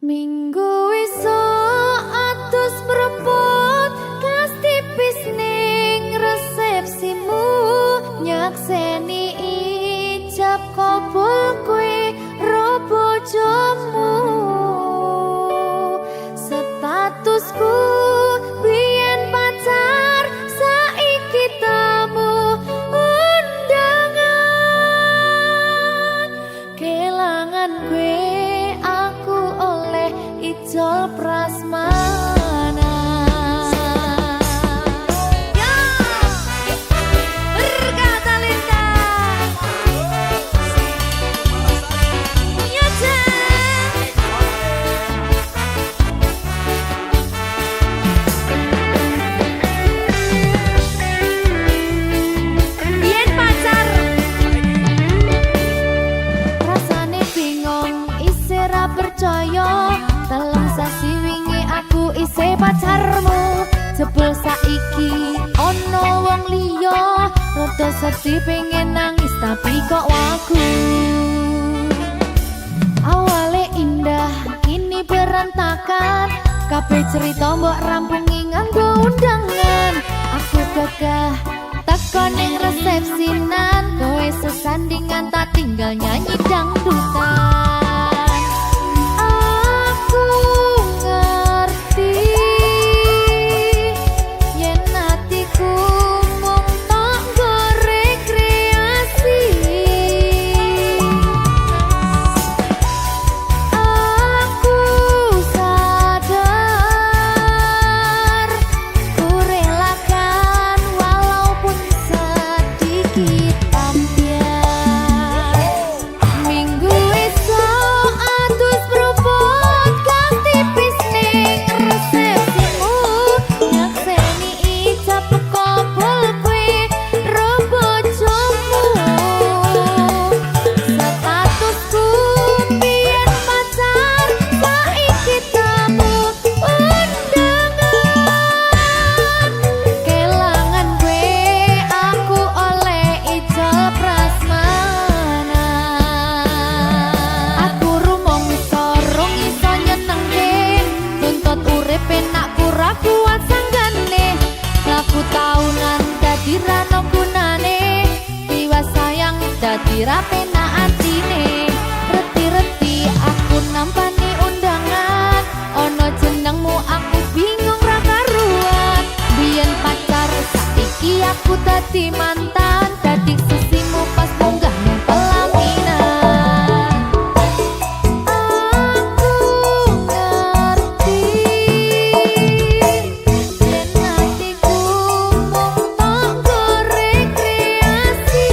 Minggu esuk atus mrepot kas tipis ning resepsimu nyakseni ijab kabul kowe ro bojomu statusku biyen pacar saiki tamu undangan kelangan kowe aku oleh ijol prasmanan. Ya, berkata Linda. Ya, Jen. Biyen pacar. Rasane bingung, isih ra percaya. Telung sasi wingi aku isih pacarmu. Jebul saiki ono wong liya. Rada sedih pengen nangis tapi kok wagu. Awale indah kini berantakan. Kabeh cerita mbok rampungi nganggo undangan. Aku gagah teko ning resepsinan. Kowe sesandingan tak tinggal nyanyi dangdutan. Aku ngerti yen atiku mung tok nggo rekreasi. Aku sadar ku relakan walaupun sedikit ambiar. Minggu esok atus propot kang tipis ning resepsimu nyakseni ijab kabul kowe ro bojomu statusku biyen pacar saiki tamu undangan kelangan kowe aku oleh ijol prasmanan. Aku rumong sorong iso nyenengke tuntut urip enak kurang kuat sanggane laku taunan dadi rano gunane tiwas sayang dadi ra penak atine reti-reti aku nampani undangan ono jenengmu aku bingung ra karuan biyen pacar saiki aku dadi mantan dadi sesimu pas munggah nang pelaminan. Aku ngerti yen atiku mung tok nggo rekreasi.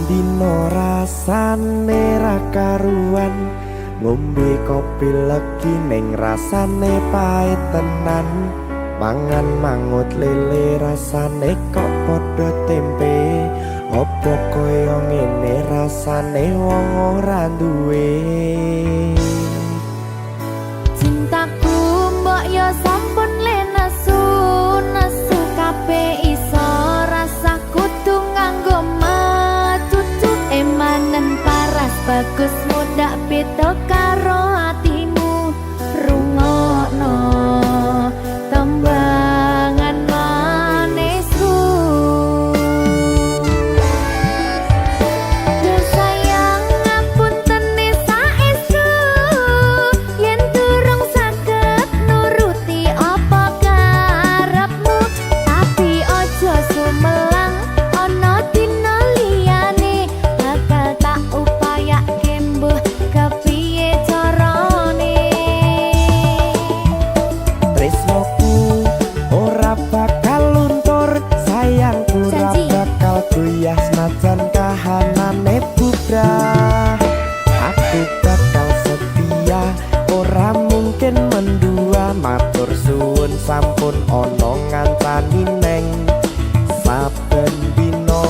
Dino rasane ra karuan, ngombe kopi legi ning rasane pahit tenan. Mangan mangut lele rasane kok padha tempe, opo koyo ngene rasane wong ora duwe. Cintaku mbok yo sampun le nesu kabeh iso rasa kudu nganggo emanen paras bagus mudak beda karo atimu. Rungokno tembangan manisku, yo sayang ngapunten saestu yen durung saged nuruti apa karepmu, tapi aja sumelang ana dina liyane bakal tak upayake mbuh kepiye carane. Tresnoku ora bakal luntur, sayangku ora bakal goyah senajan kahanane bubrah. Aku bakal setia, ora mungkin mendua. Matur suwun sampun ana ngancani neng saben dina.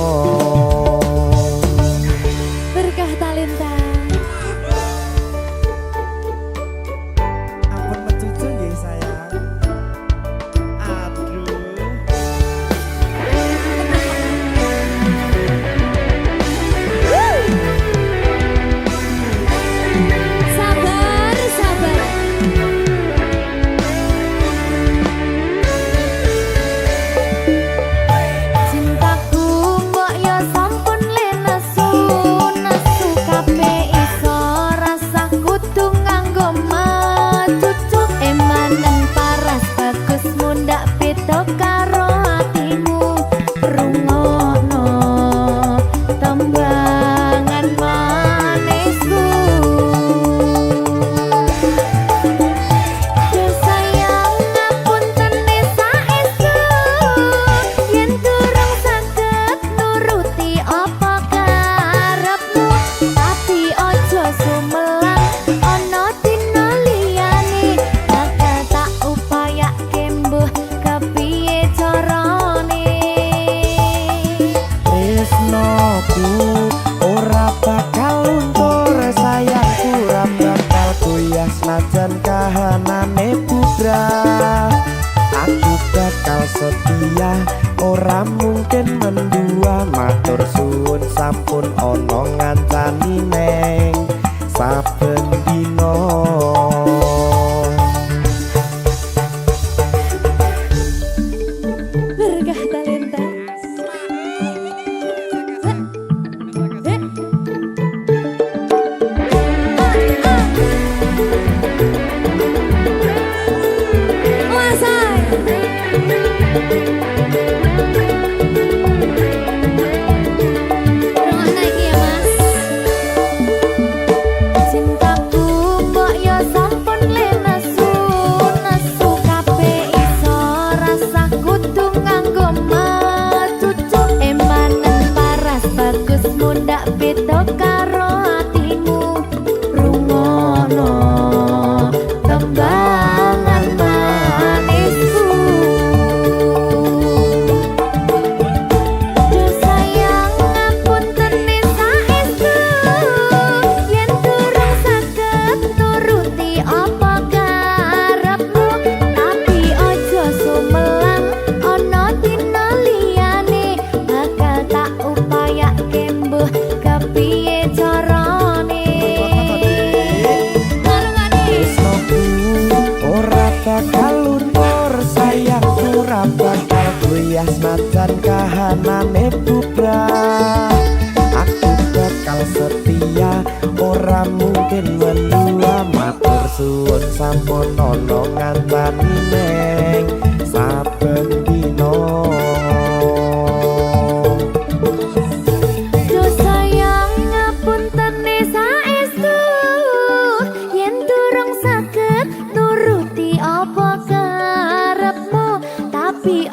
Berkah talenta. Ampun mecucu nggih sayang. Aduh. Sabar, sabar. Cintaku mbok yo sampun le nesu kabeh iso rasa kudu nganggo macucu. Emanen paras bagus mundak beda karo atimu. Rungokno tembangan manisku, yo sayang ngapunten saestu yen durung saged nuruti apa karepmu, tapi aja sumelang ana dina liyane bakal tak upayake mbuh kepiye carane. Tresnoku ora bakal luntur, sayangku ora bakal goyah senajan kahanane bubrah. Aku bakal setia, ora mungkin mendua. Matur suwun sampun ana ngancani neng saben dina. Berkah talenta. Cintaku mbok bakal luntur sayangku ora bakal goyah senajan kahanane bubrah. Aku bakal setia ora mungkin mendua matur suwun sampun ana ngantani neng saben dina.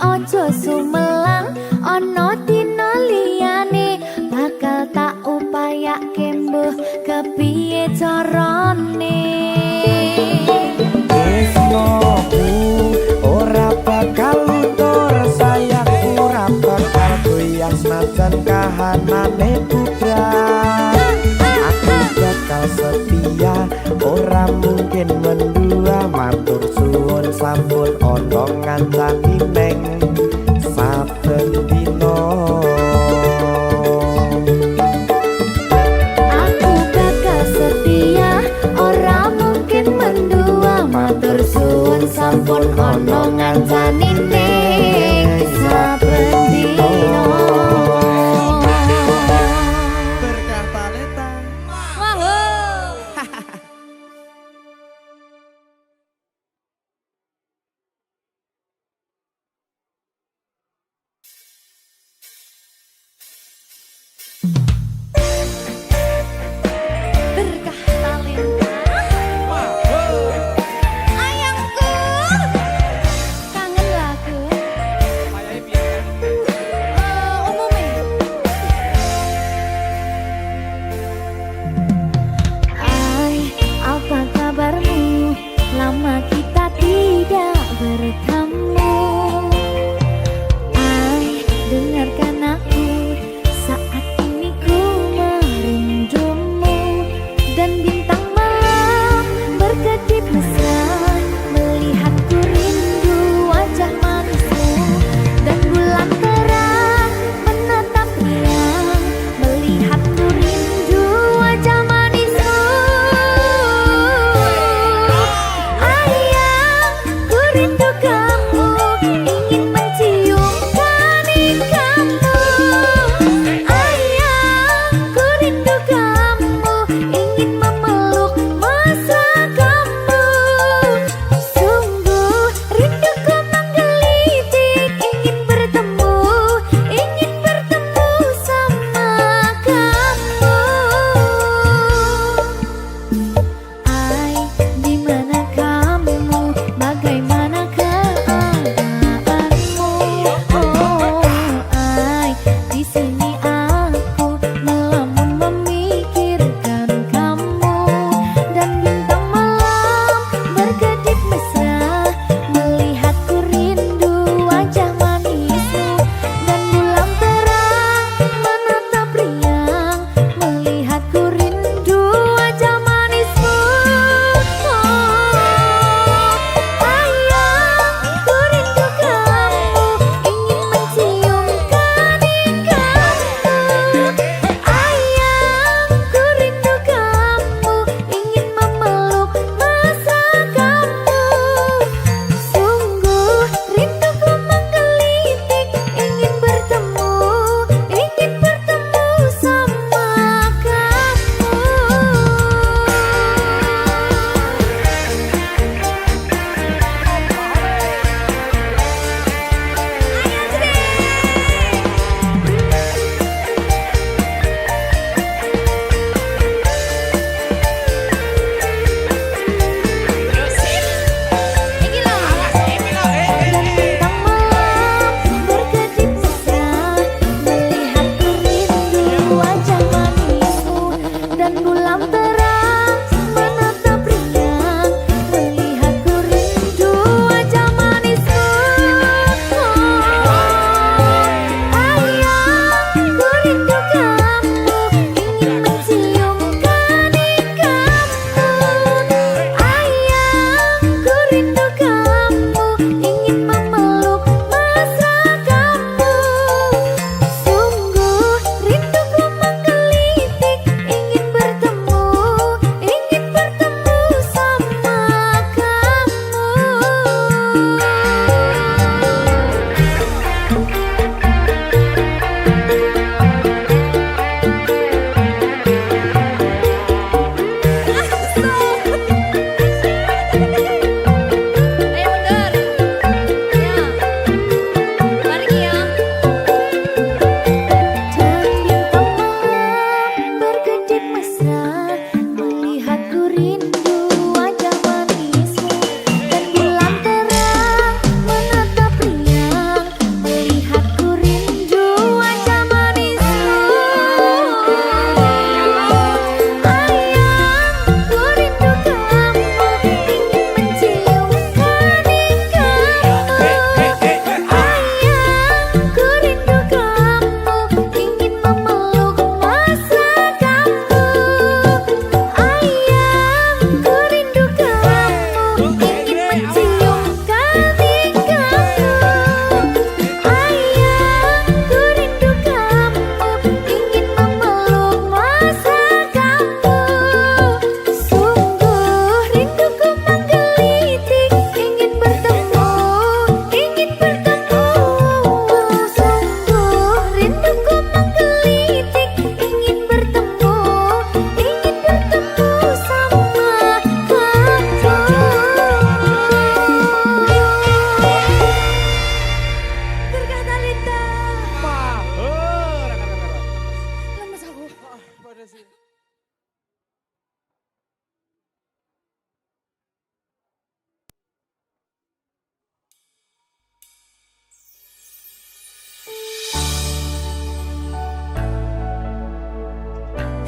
Ojo sumelang ana dina liyane bakal tak upayake mbuh kepiye carane. Tresnoku ora bakal luntur sayangku ora bakal goyah senajan kahanane bubrah. Aku bakal setia ora mungkin mendua matur suwun sampun ana ngancani neng saben dina. Aku bakal setia ora mungkin mendua matur suwun sampun ana ngancani neng saben dina. Berkah talenta.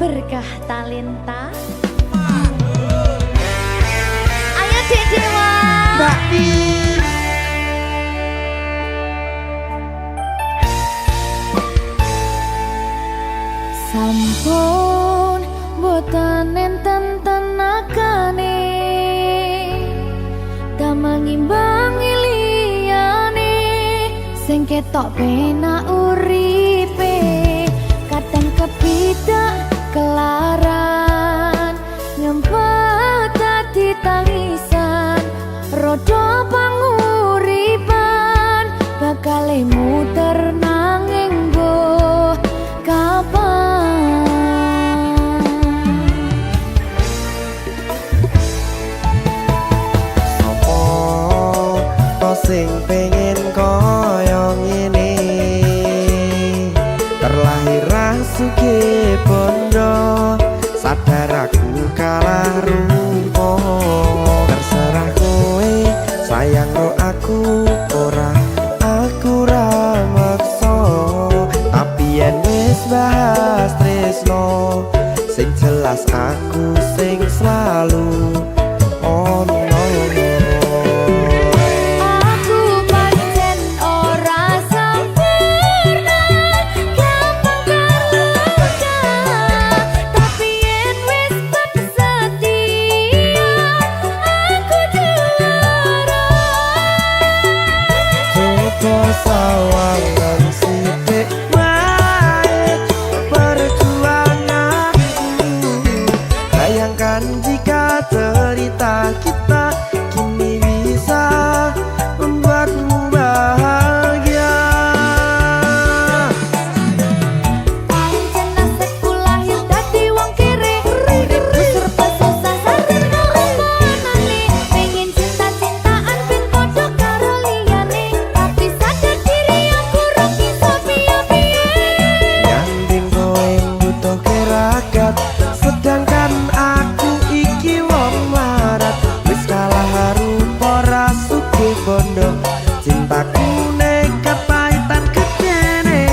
berkah talenta. Ayo Dek Dewa. Mbak Pi. Sampun boten enten tenagane damel ngimbangi liyane sing ketok penak uripe kadang kepidak kelaran ngempet dadi tangisan rodo panguripan bakal muter nanging mbuh kapan. Sing pengen koyo ngene terlahir rasuke bondo sadar aku kalah rupa terserah kowe sayang ro aku ora aku ra maksa tapi yen wis bahas tresno sing jelas aku sing selalu ono. Sawangan sithik wae perjuanganku bayangkan jika cerita kita kini bisa membuatmu bahagia. Pancen nasibku lahir dadi wong kere uripku serba susah sadar omonane pengen cinta-cintaan ben padha karo liyane tapi sadar diri aku ora bisa piye-piye. Nyanding kowe butuh keragat sedangkan aku iki wong marat wis kalah rupa rasuke bondo cintaku nekat pahitan kedene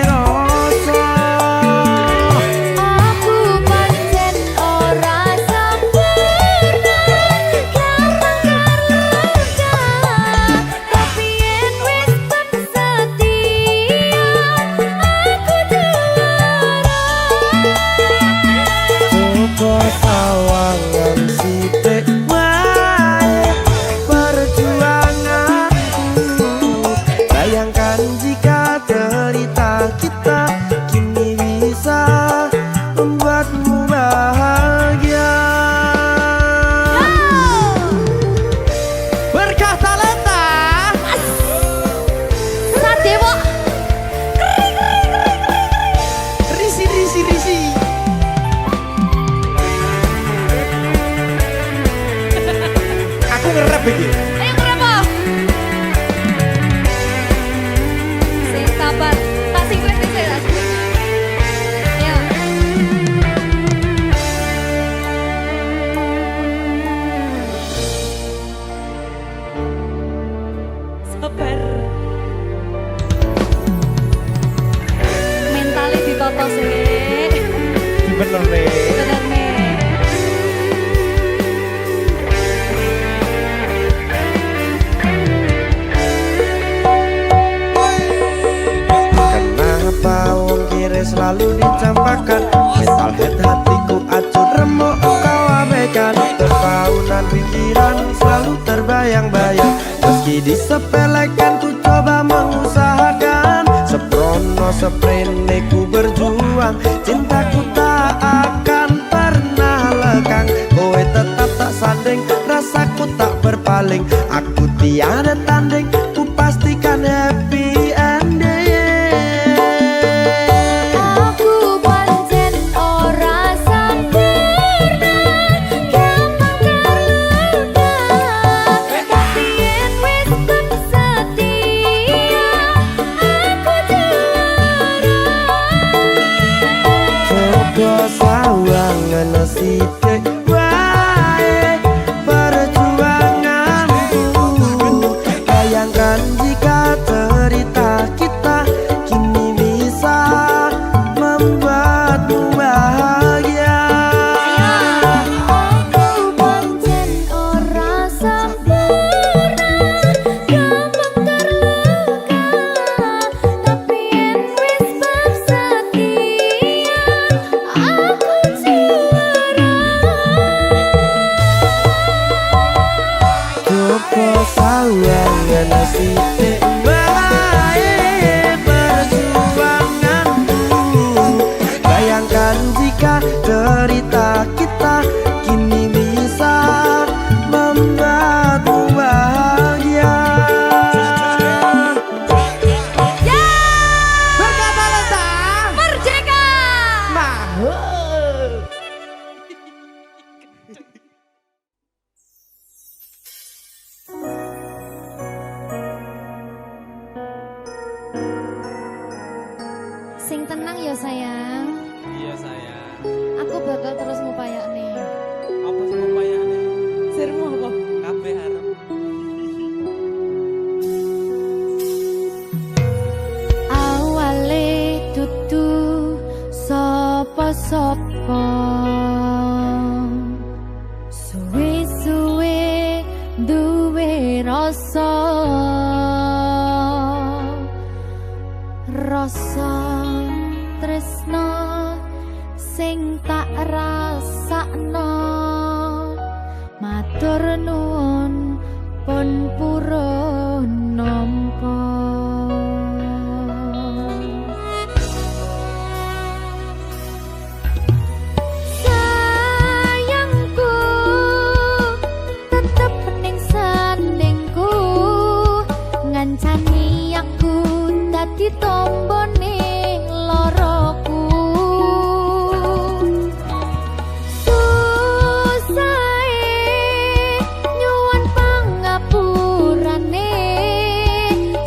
rasa. Aku pancen ora sempurna gampang tapi yen wis setia aku juara. Coba sawangan sithik wae perjuanganku bayangkan jika cerita kita kini bisa membuatmu bahagia. Berkah talenta Sadewo risi risi risi. Aku ngerep iki. ayo kenapa? Sing sabar, tak sing kritis ya. Ya. Sabar. Mentale ditoto sih. Bener nih. Bener nih. Kenapa wong kiri selalu dicampakkan mental head hatiku acur remuk kau abaikan terpaunan pikiran selalu terbayang-bayang meski disepelekan ku coba mengusahakan seprono seprene ku berjuang cintaku tak akan pernah lekang kowe tetap tak sanding rasaku tak berpaling aku tiada tanding ku pastikan happy ending. Aku pancen ora sempurna gampang terluka tapi yen wis setia aku juara. Coba sawangan sithik wae perjuanganku bayangkan kena sidik bae perjuanganku. Bayangkan jika cerita kita kini bisa membuatmu bahagia. Ya! Berkata Lesta Merdeka! Mahal. Sing tenang ya sayang. Iya sayang. Aku bakal terus ngupayak nih. Apa sih upayane? Sirmu apa? Kabeh arep. Awale dudu sapa-sapa, suwe-suwe duwe rasa tresna sing tak rasakno. Matur nuwun pun purun nampa. Sayangku tetep ning sandingku, ngancani aku dadi tombone loroku. Nyuwun pangapurane,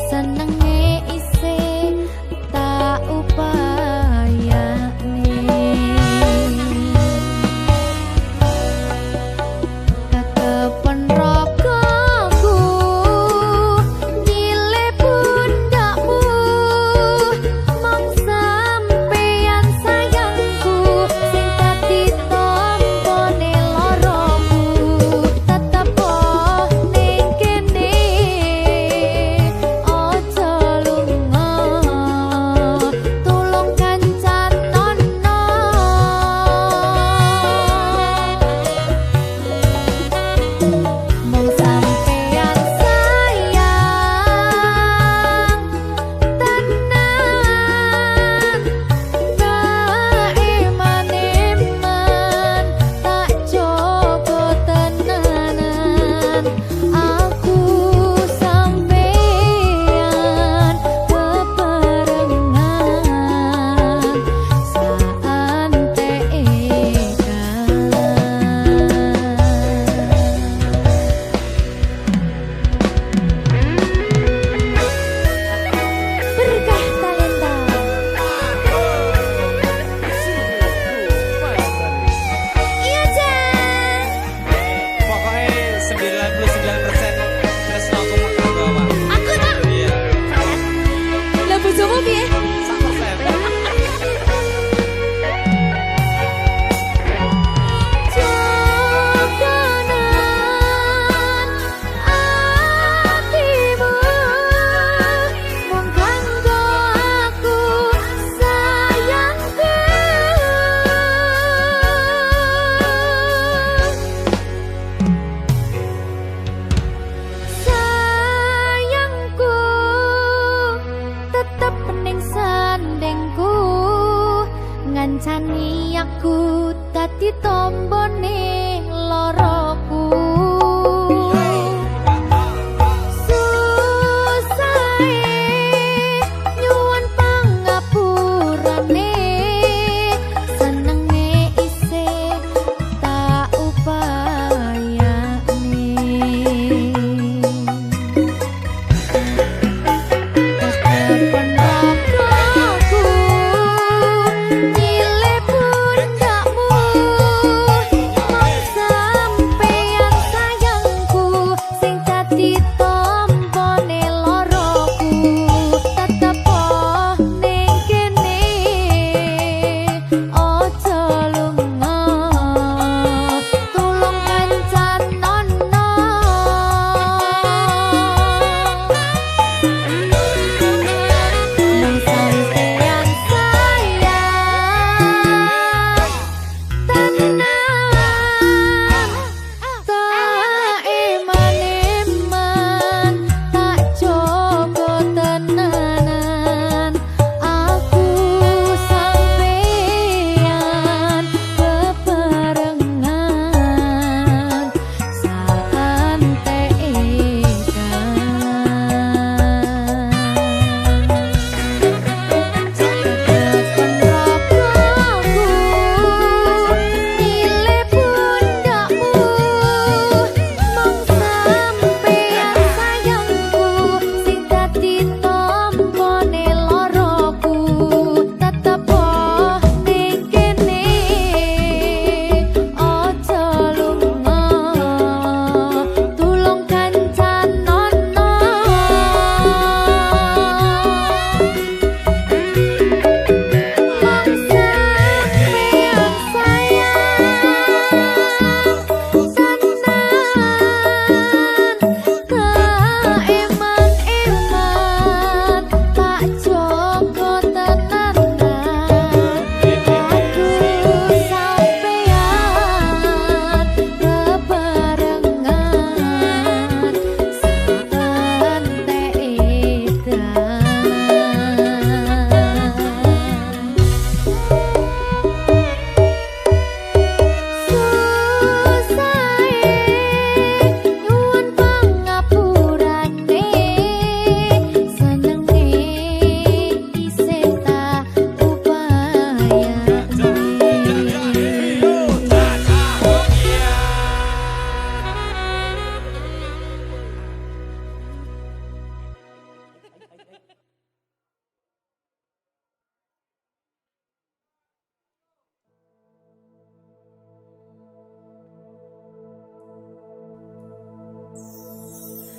senenge isih tak upayane. Kekepen rogoku nyilih pundakmu, mong sampeyan sayangku sing dadi tombone loroku. Tetep ning kene aja lunga, tulung kancanono. Mong sampeyan sayang tenan, iman-iman tak coba tenanan. Aku sampeyan bebarengan saantekan. Berkah talenta. Iya, Jan. Pokoknya 99%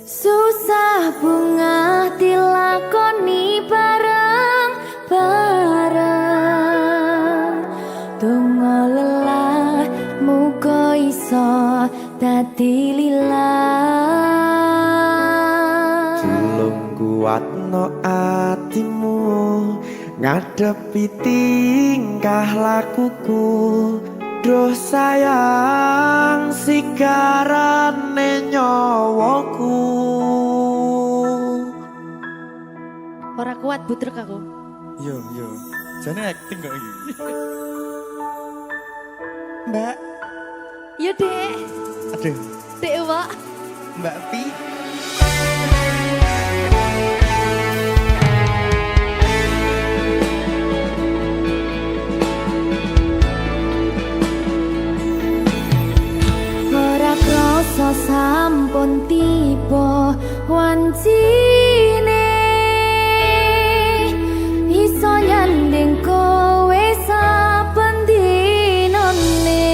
Susah bunga dilakoni bareng-bareng. Donga lelah muga iso dadi lillah. Tulung kuatno atimu ngadepi tingkah lakuku. Duh sayang sigarane nyawaku. Ora kuat butrek aku. Yo, jane acting kok iki. Mbak, Ya dek, aduh, dek wak. Mbak Pi. Ora krasa sampun tiba wancine iso nyanding kowe saben dinane.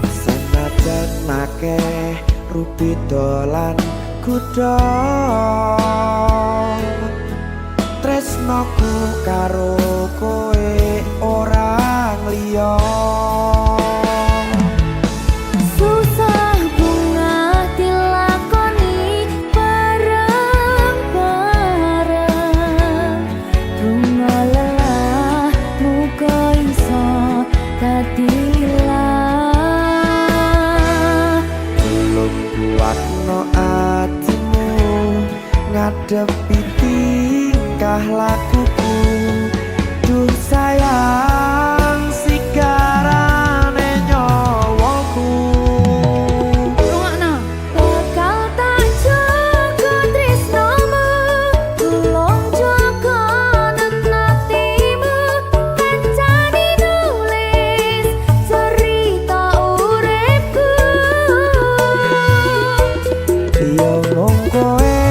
Senajan akeh rupi dolan kuda, tresnoku karo kowe orang liya. Susah bunga dilakoni bareng-bareng. Bunga lelah muga iso dadi lillah. Tulung kuatno atimu ngadepi tingkah lakuku. Duh sayang sigarane nyawaku. Rungokno. Bakal tak jaga tresnomu, tulung jaga nenatimu. Kancani nulis cerita uripku. Yo mung kowe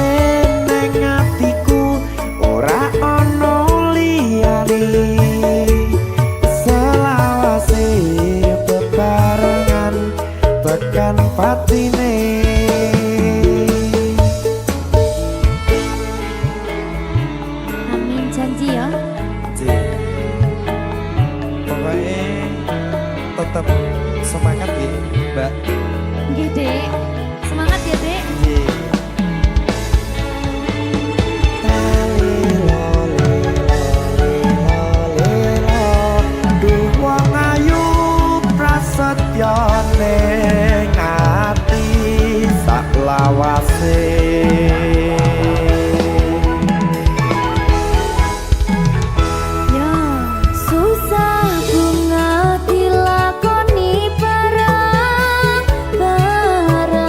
ning atiku, ora ana liyane. Selawase bebarengan tekan patine. Amin janji ya. Pokoknya tetap semangat ya, Mbak. Nggih, Dek. Semangat ya, Dek. Duh wong ayu prasetyo ning ati sak lawase. Ya, susah bunga dilakoni bareng-bareng.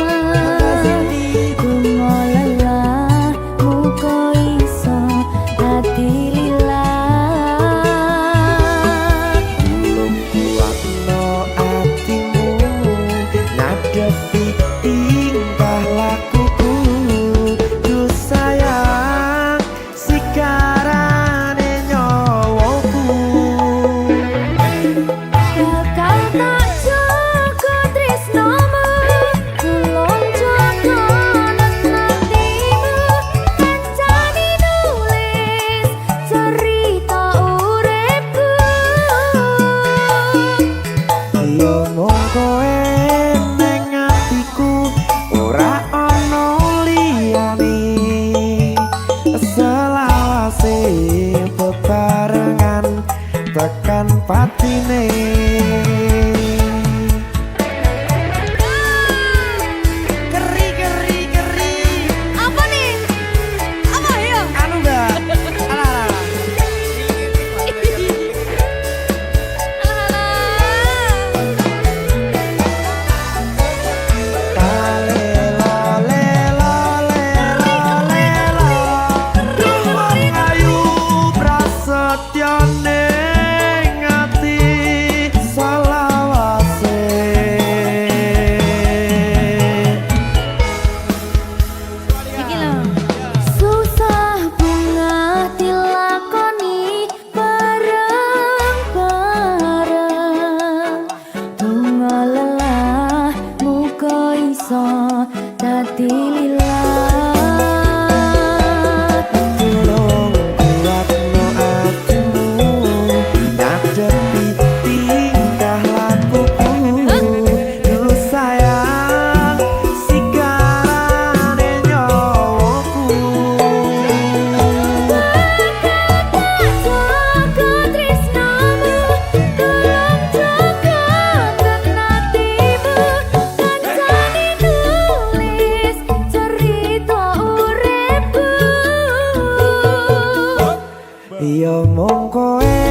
dililat. Tolong kuatno atimu, ngadepi tingkah lakuku. Duh sayang, sigarane nyawaku. Jaga tresnamu, tolong jaga kenatimu. Kancane tulis cerita uripku. Ya mung kowe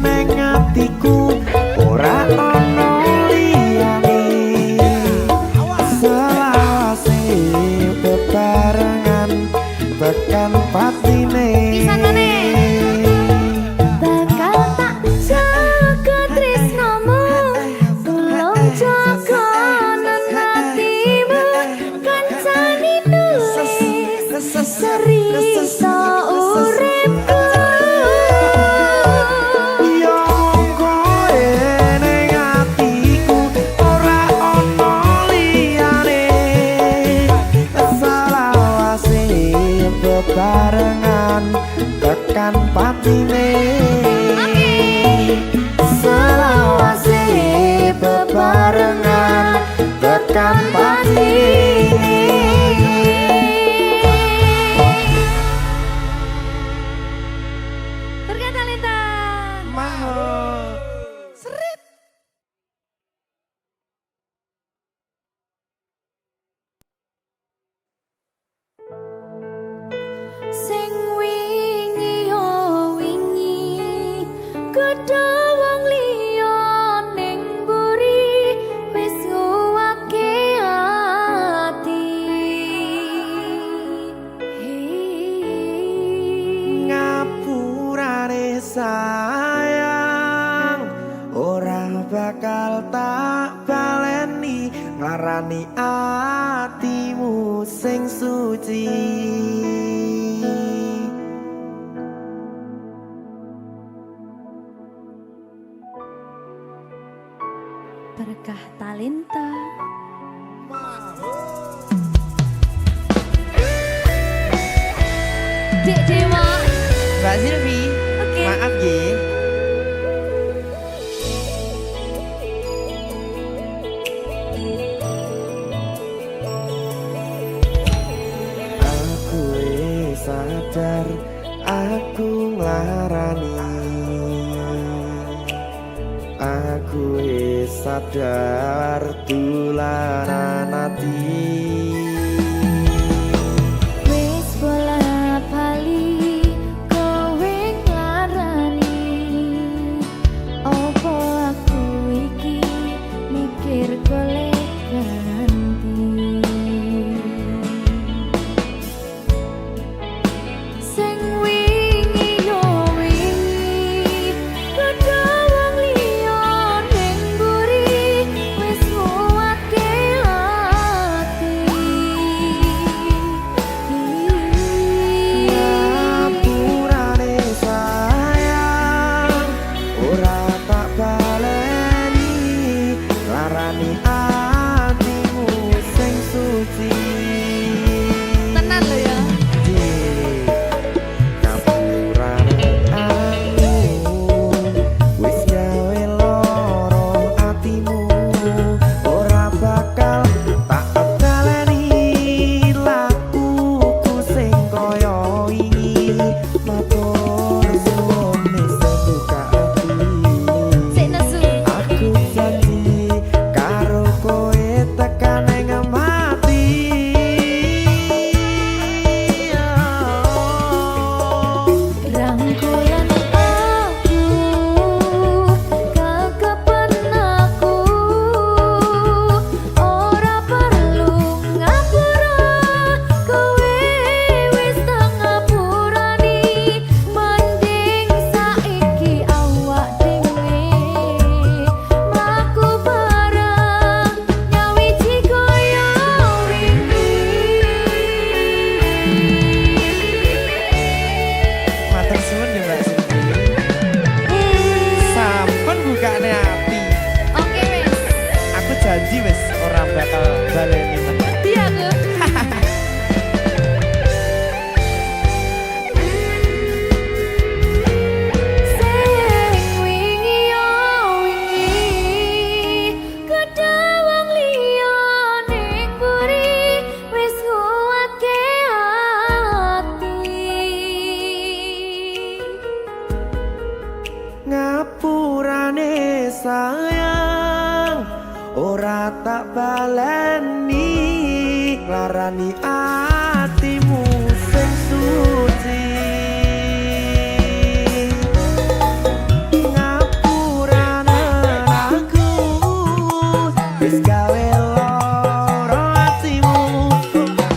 ning atiku, ora ana liyane. Selawase bebarengan tekan patine. Pisanane. Bakal tak jaga tresnamu, tolong jaga nenatimu. Kancane nulis cerita uripku. Ya mung kowe ning atiku, ora ana liyane. Selawase bebarengan tekan patine. Selawase bebarengan tekan patine. Terkata Talenta. Mahal. Sing wingi yo wingi, gedhe wong liya ning mburi, wis nguwake ati. Ngapurane sayang, ora bakal tak baleni. Nglarani atimu sing suci. Berkah Talenta. Dek Dewa. Mbak Silvi, Oke. maaf ye. Aku wis sadar, aku nglarani. Aku wis sadar tulanan ati. Wis bola bali kowe nglarani. Opo aku iki mikir golek ganti. Sing wingi yo wingi, gedhe wong liya ning mburi, wis nguwatke ati. marani atimu sing suci. Ngapurane aku wis gawe loro atimu,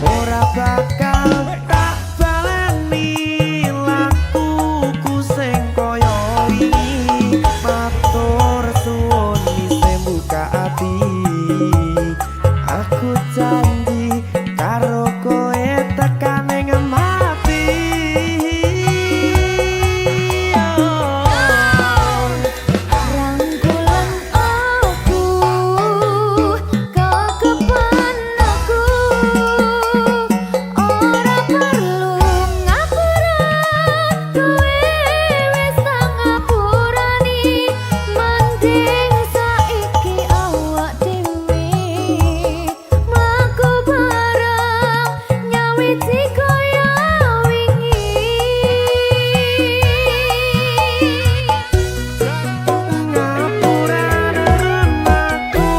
ora bakal tak baleni lakuku sing kaya wingi. Matur suwun isi buka ati, aku janji karo koe tekan ing mati. Rangkulan aku, kekepan aku, ora perlu ngapura, kowe wis tak ngapurani. Mending saiki awak dhewe mlaku bareng nyawiti kaya wingi. Ngapurane aku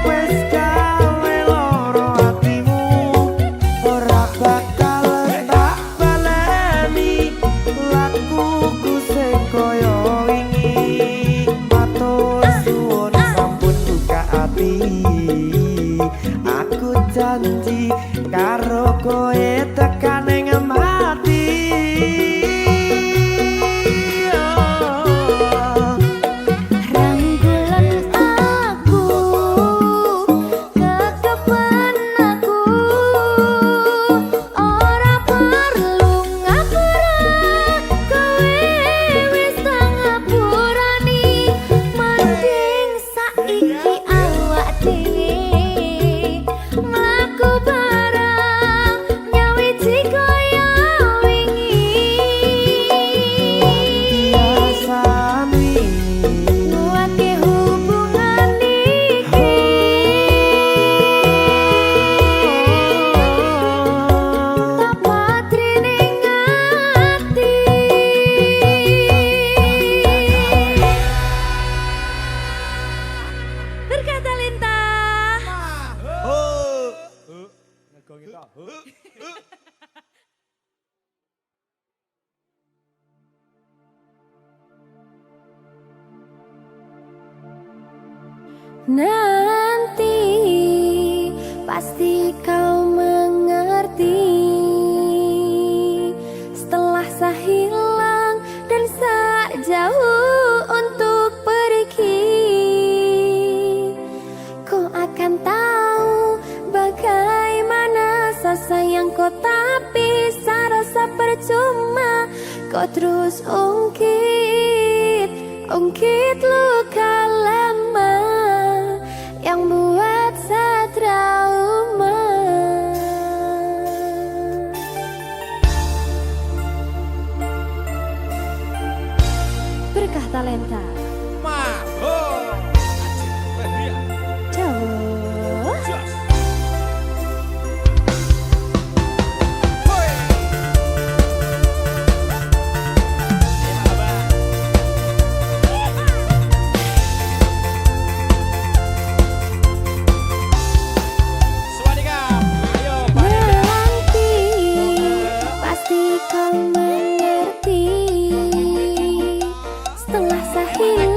wis gawe loro atimu, ora bakal tak baleni lakuku sing kaya wingi. Matur suwun sampun buka ati, aku janji karo koe tekan ing mati. Rangkulan aku, kekepan aku, ora perlu ngapura, kowe wis tak ngapurani. Mending saiki awak dhewe mlaku bareng nyawiti kaya wingi. Biasane Nguatke hubungan iki, tak patri ning ati. Berkata Lintah. Nanti pasti kau mengerti, setelah saya hilang dan saya jauh untuk pergi, kau akan tahu bagaimana saya sayang kau, tapi saya rasa percuma. Kau terus ungkit luka lama yang buat saya trauma. Berkah talenta Jawa. Nanti pasti kau mengerti, setelah saya hilang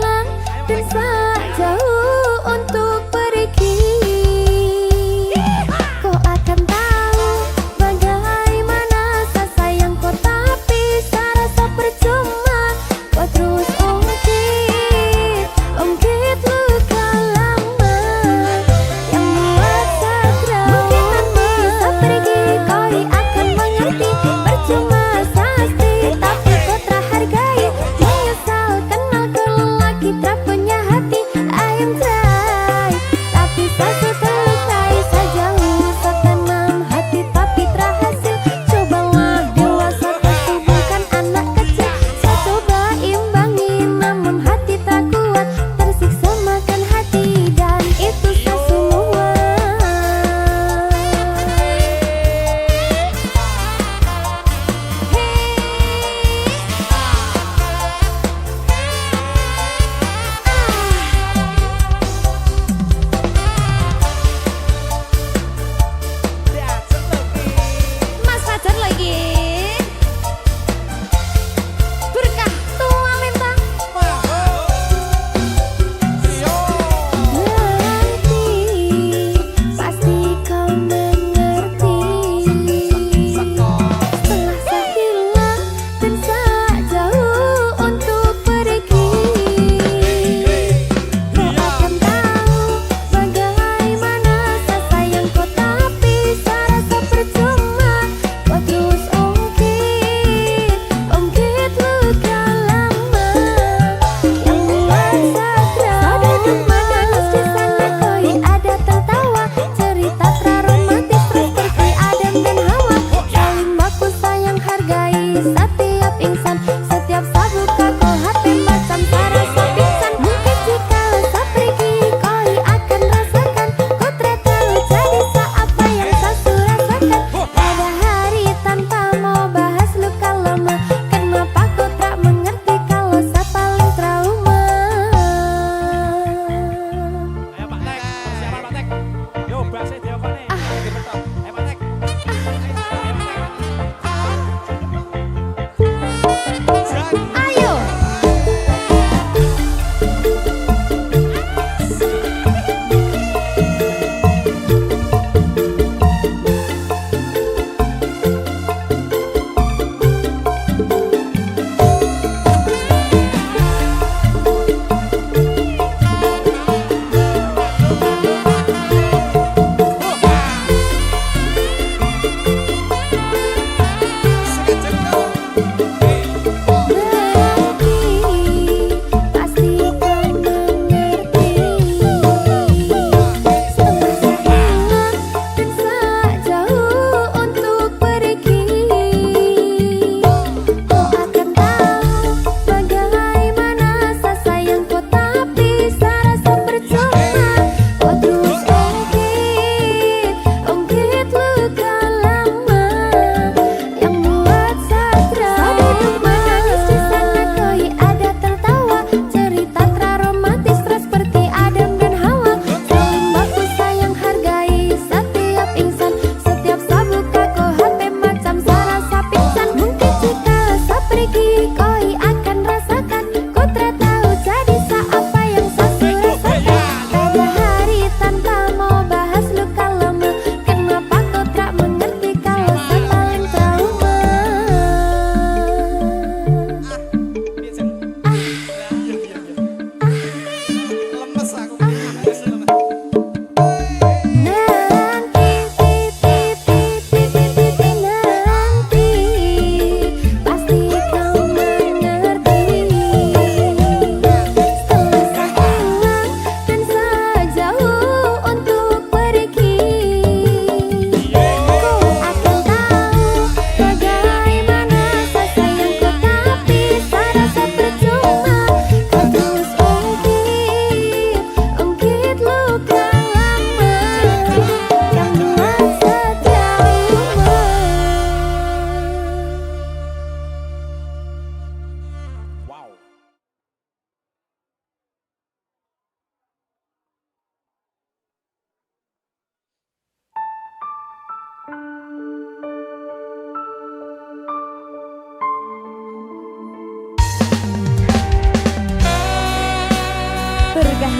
Berkah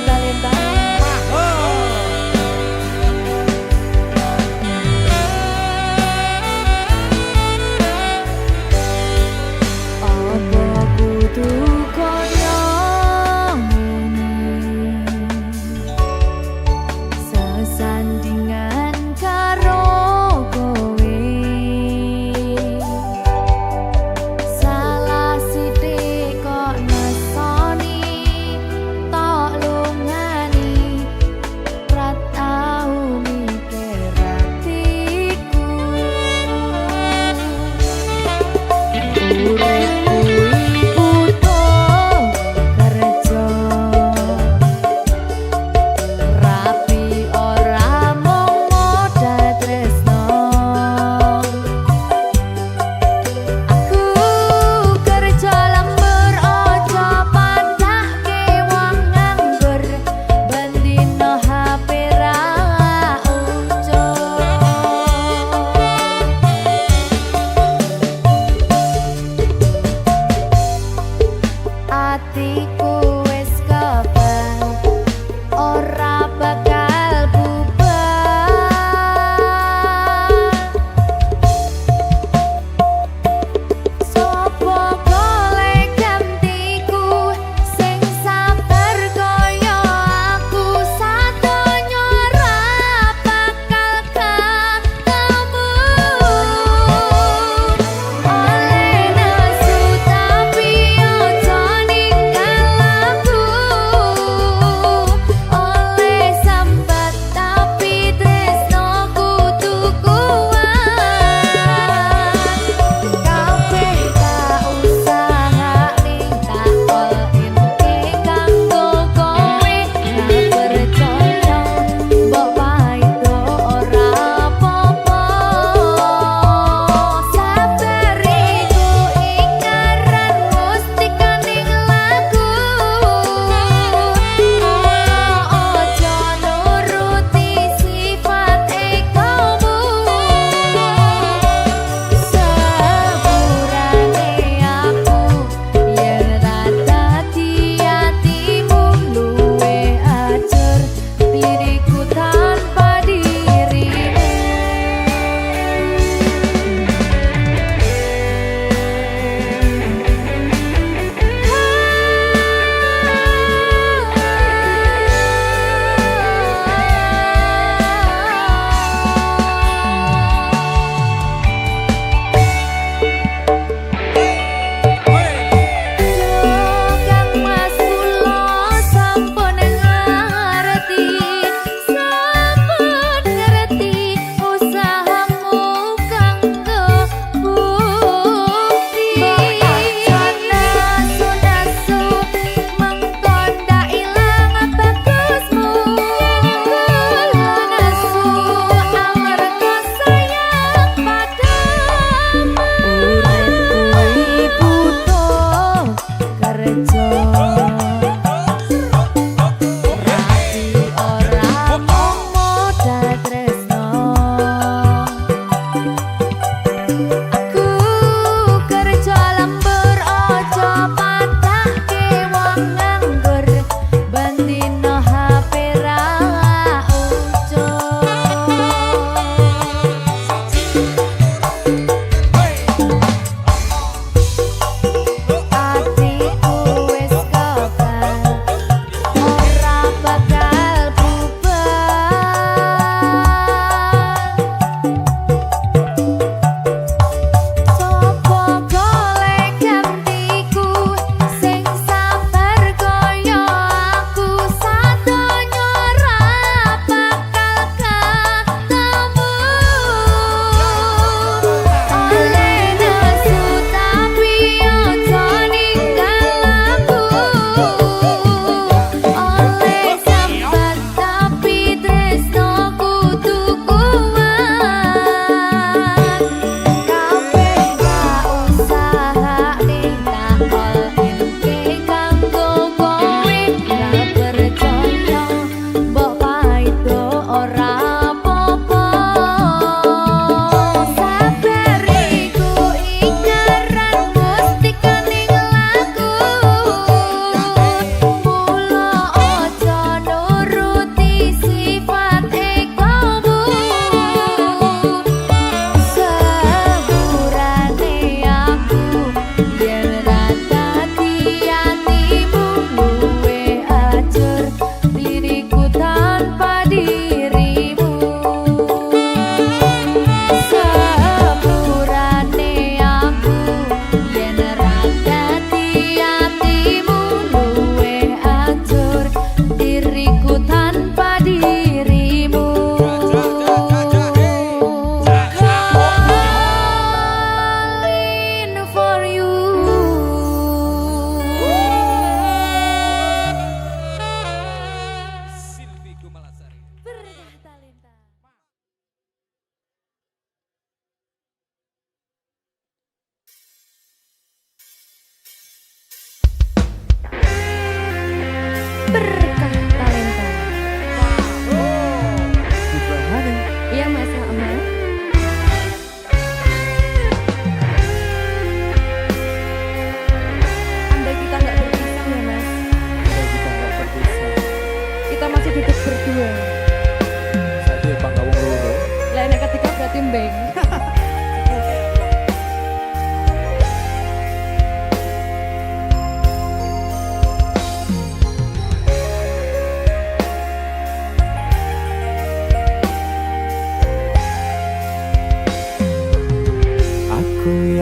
talenta. Apa kudu kaya ngene? Sesandingan karo kowe. Salah sithik kok nesoni, tok lungani, ra tau mikir atiku. Urip kuwi butuh kerja, rapi ora mung modal tresno. Aku kerja lembur aja pandake wong nganggur, bendino HP ra ucul.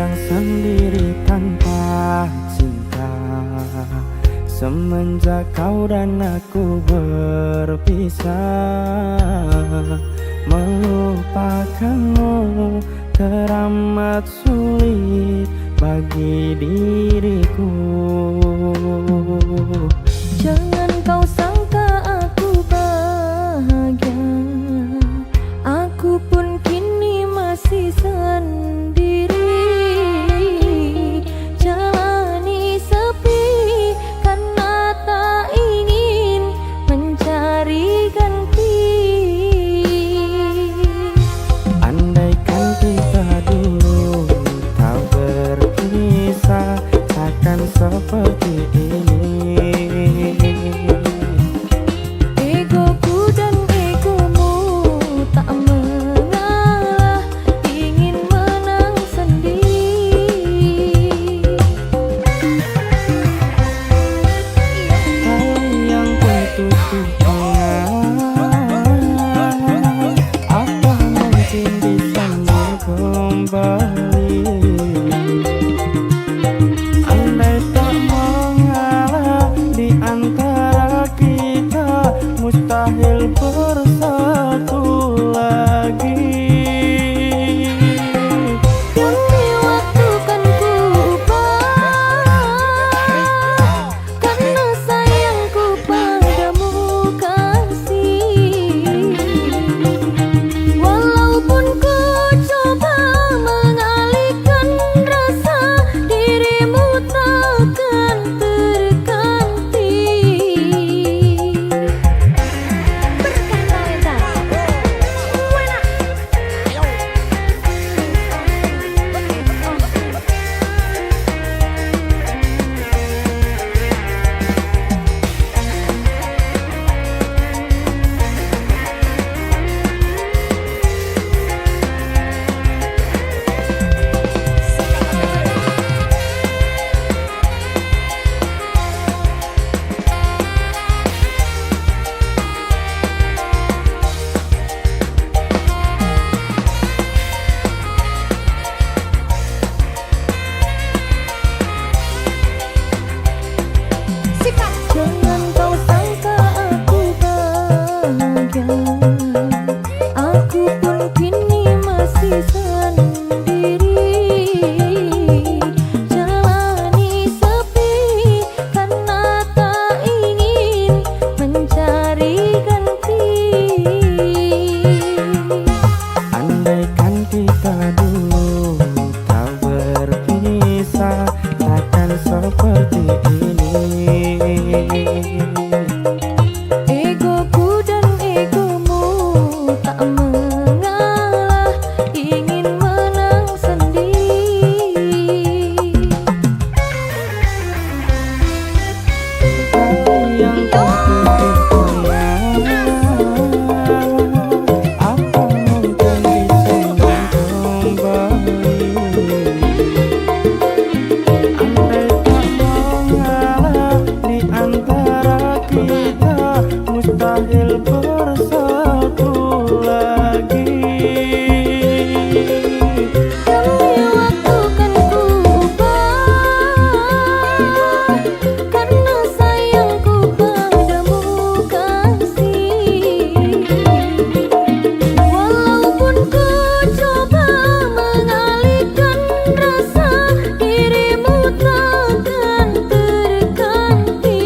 yang sendiri tanpa cinta. Semenjak kau dan aku berpisah, melupakanmu teramat sulit bagi diriku. Jangan kau sangka aku bahagia, aku pun kini masih sendiri. Jalani sepi karena tak ingin mencari ganti. Andaikan kita dulu tak berpisah, takkan seperti ini. Egoku dan egomu tak mengalah, ingin menang sendiri. Sayang putusku tengah, apa mungkin bisa kembali? Andai tak mengalah di antara kita, mustahil bersatu lagi. Demi waktu kan ku ubah, karena sayangku padamu kasih. Walaupun ku coba mengalihkan rasa, dirimu takkan terganti. Jangan kau sangka aku bahagia, aku pun kini masih sendiri. Jalani sepi karena tak ingin mencari ganti. Andaikan kita dulu tak berpisah, takkan seperti ini. Egoku dan egomu tak mengalah, ingin menang sendiri. Sayang putusku tengah, apa mungkin bisa kembali? Andai tak mengalah di antara kita, mustahil bersatu lagi. Demi waktu kan ku ubah, karena sayangku padamu kasih. Walaupun ku coba mengalihkan rasa, dirimu takkan terganti.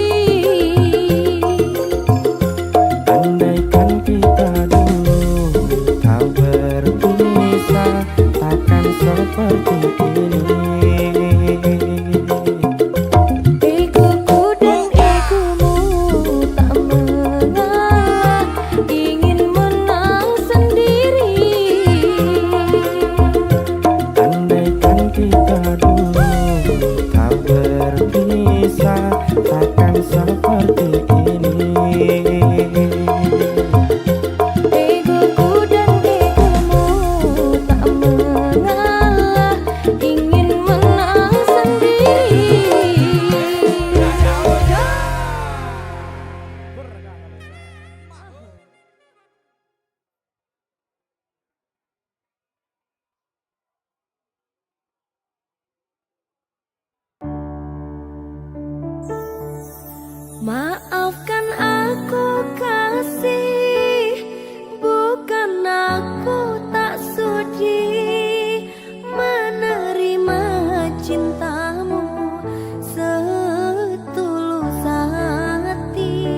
Andaikan kita dulu tak berpisah, takkan seperti ini. Egoku dan egomu tak mengalah, ingin menang sendiri. Andaikan kita dulu tak berpisah, takkan seperti ini. Egoku dan egomu tak mengalah, ingin Maafkan aku kasih, bukan aku tak sudi menerima cintamu setulus hati.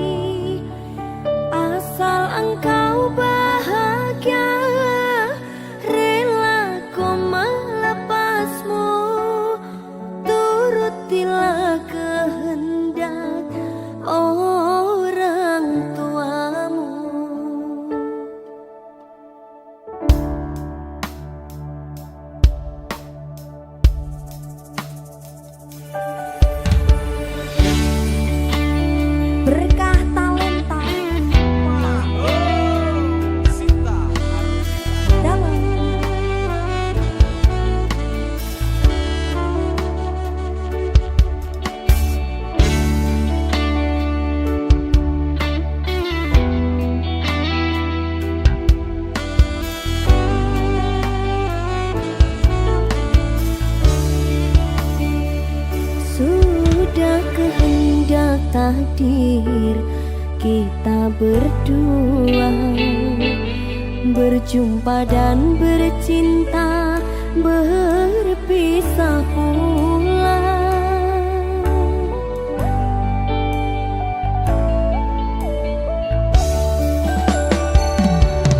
Asal engkau bahagia, rela ku melepasmu, turutilah kehendak orang tuamu. Berkah talenta Sinta dalam sudah kehendak takdir kita berdua berjumpa dan bercinta, berpisah pula.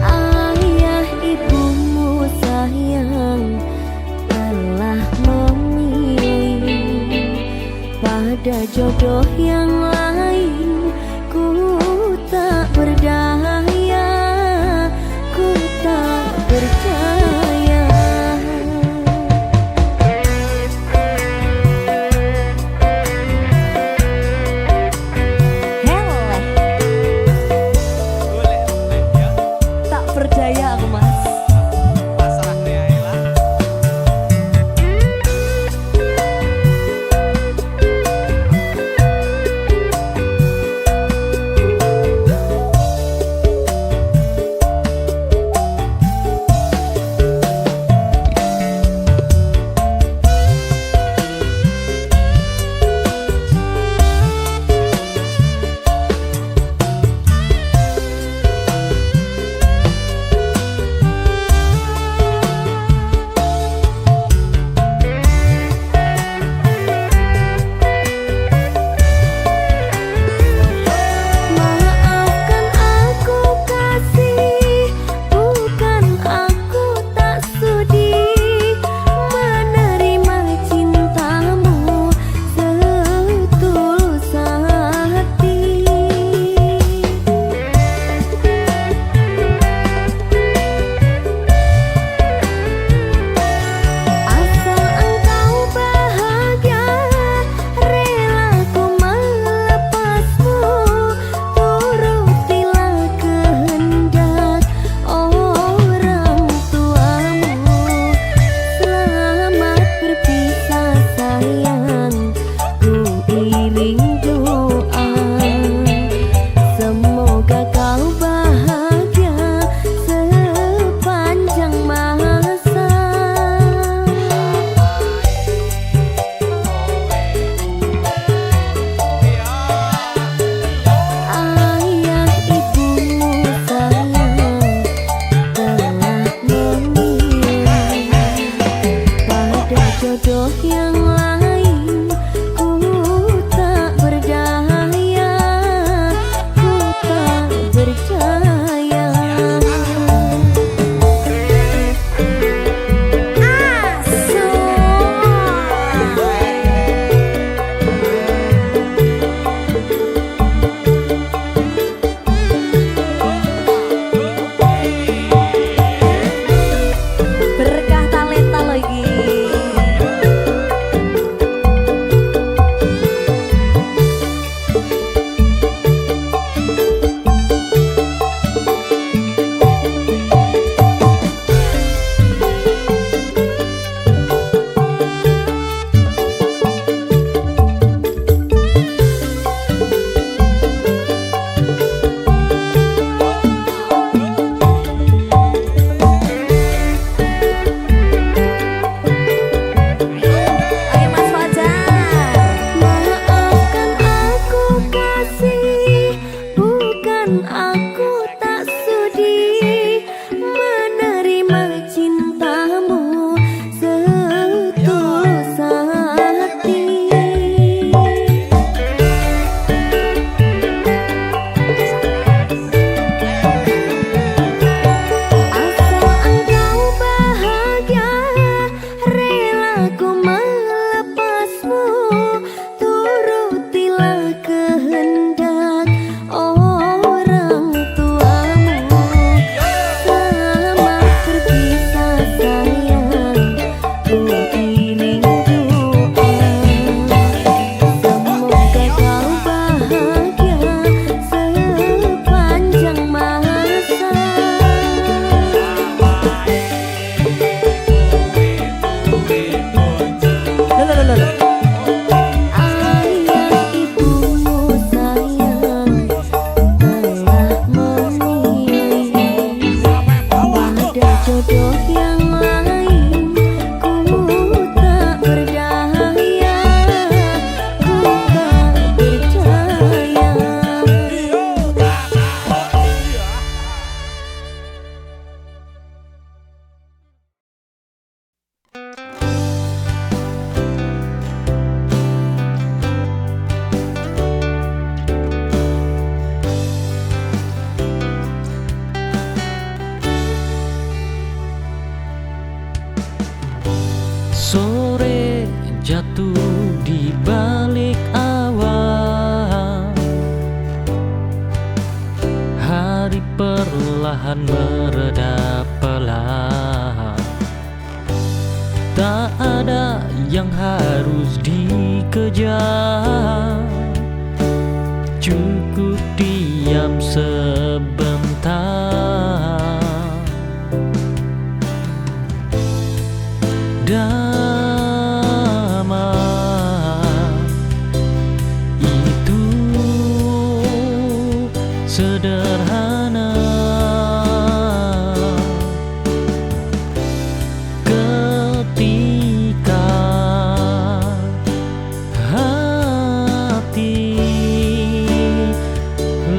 Ayah ibumu sayang telah memilih pada jodoh yang lain. Ku tak berdaya, ku tak percaya. Heleh, boleh ya. tak percaya aku mas. Pasrah deh Ayla. Sore jatuh di balik awan, hari perlahan mereda pelan. Tak ada yang harus dikejar, cukup diam sebentar. Damai itu sederhana, ketika hati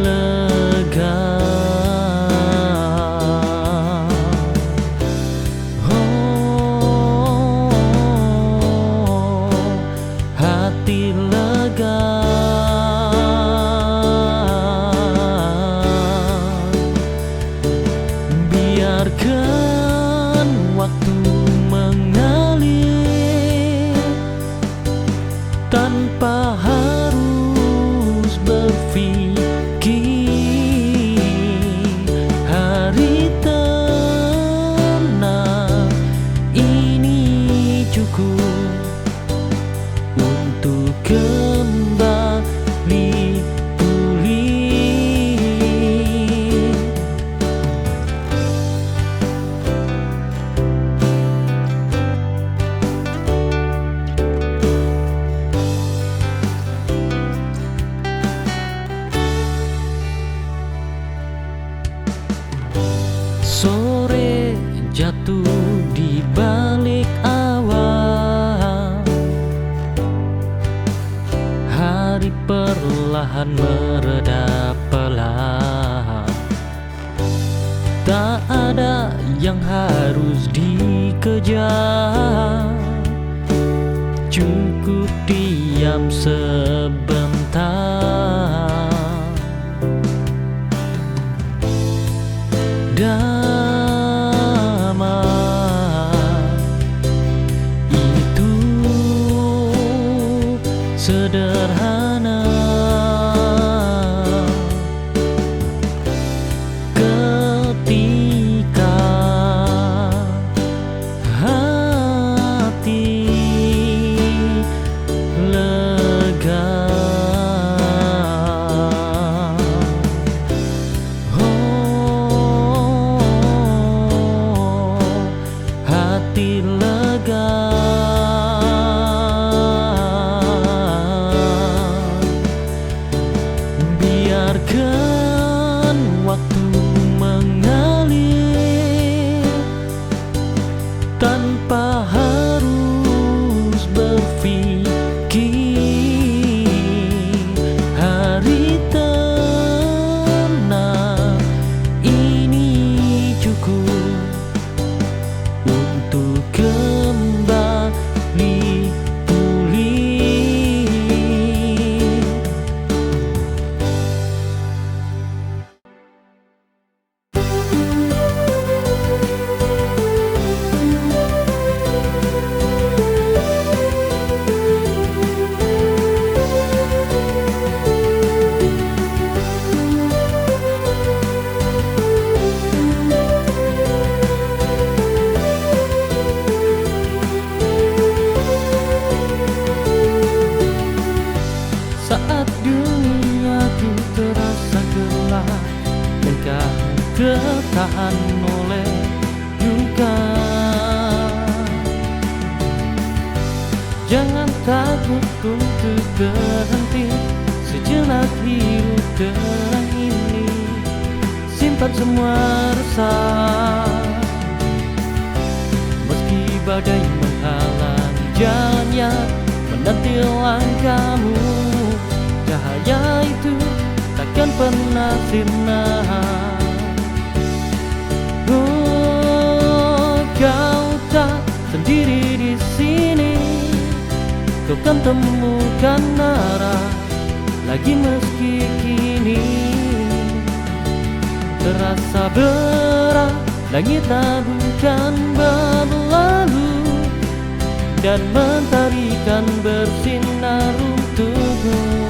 lega. Hati lega, biarkan waktu mengalir tanpa harus berpikir. Hari tenang ini cukup untuk kembali pulih. Sore jatuh di balik awan, hari perlahan mereda pelan. Tak ada yang harus dikejar, cukup diam sebentar. Damai itu sederhana, ketika hati lega. Hati lega, biarkan waktu mengalir tanpa harus berpikir. Hari tenang ini cukup untuk kembali pulih. Saat duniaku terasa gelap dan tertahan oleh duka, jangan takut untuk berhenti. Sejenak hidup terang ini, simpan semua resah. Meski badai menghalangi jalannya, menanti langkahmu, cahaya itu takkan pernah sirna. Oh, kau tak sendiri di sini, kau kan temukan arah lagi meski kini terasa berat. Langit tak bukan berlalu, dan mentarikan bersinar untukmu.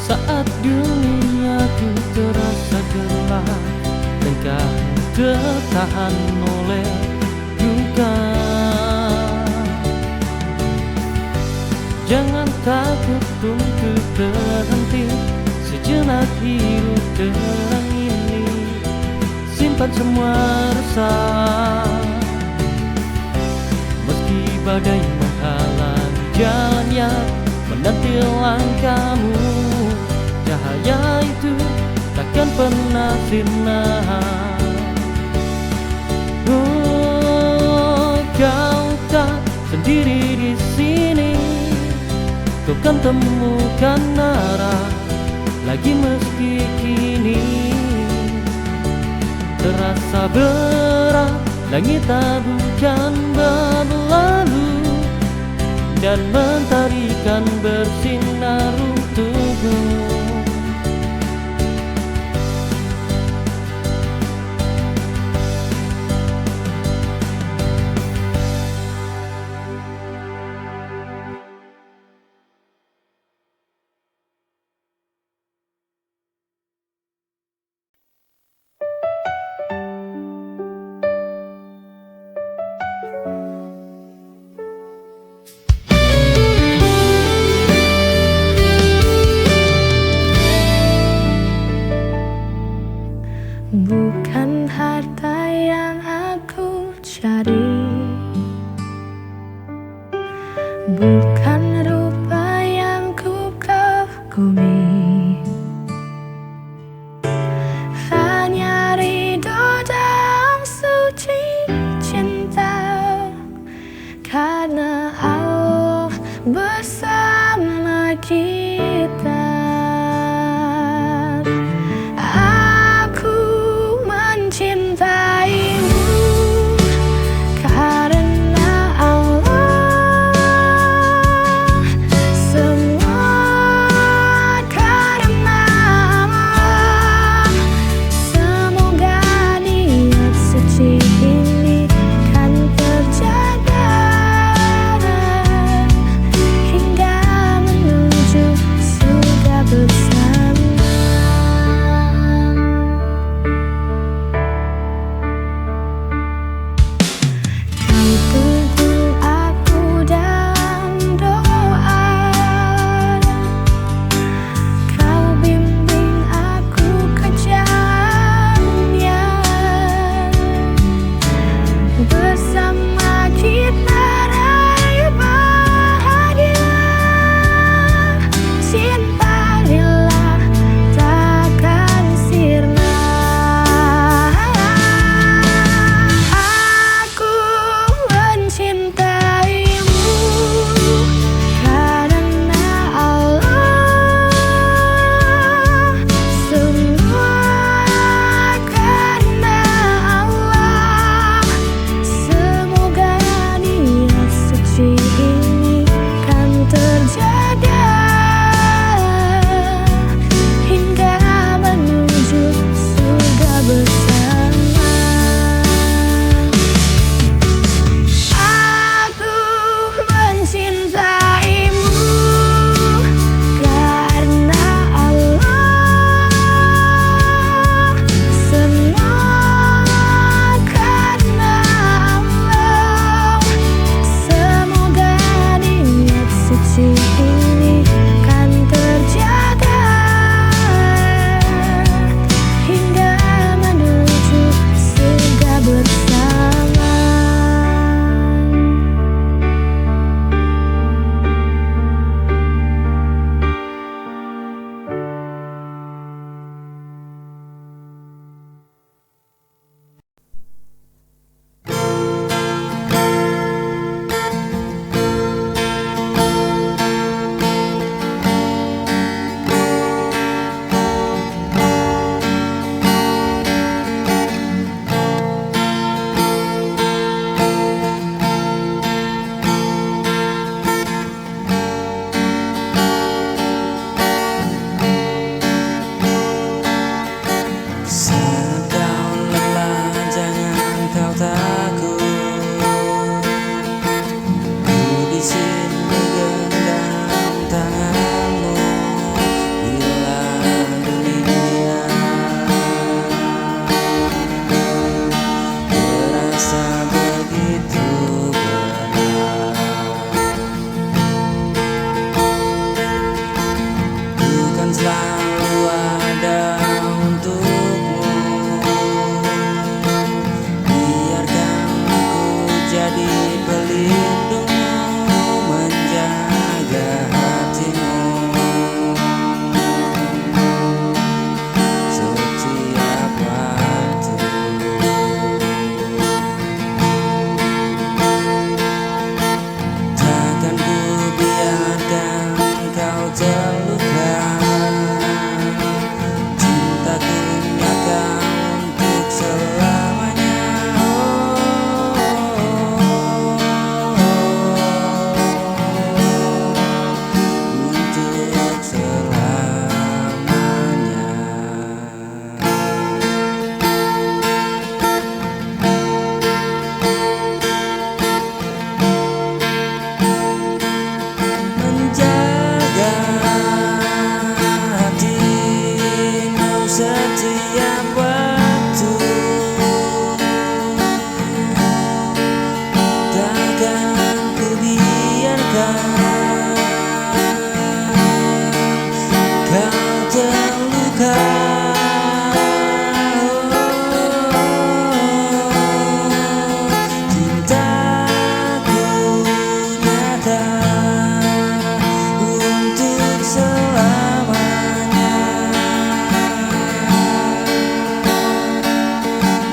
Saat duniaku terasa gelap dan kamu tertahan oleh duka, jangan takut untuk berhenti sejenak, hirup terang ini, simpan semua resah. Meski badai menghalang jalannya, menanti langkahmu, cahaya itu takkan pernah sirna. Oh, kau tak sendiri di sini, kau kan temukan arah lagi meski kini terasa berat, langit tak bukan berlalu dan mentarikan bersinar untukmu. Bukan harta yang aku cari, bukan rupa yang ku kagumi, hanya ridho dan suci cinta karena Allah bersama kita.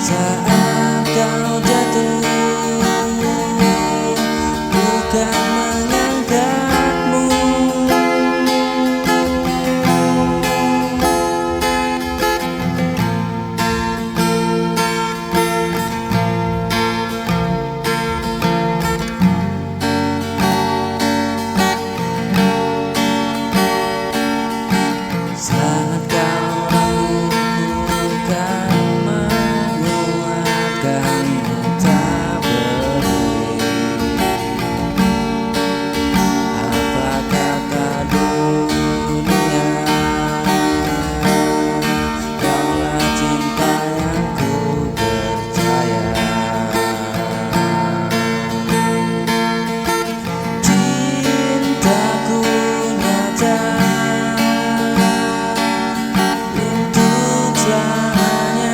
Saat kau jatuh, bukan mengangkatmu. Saat kau rapuh, bukan menguatkanmu, tak peduli apa kata dunia. Kaulah cinta yang ku percaya. Cintaku nyata untuk selamanya.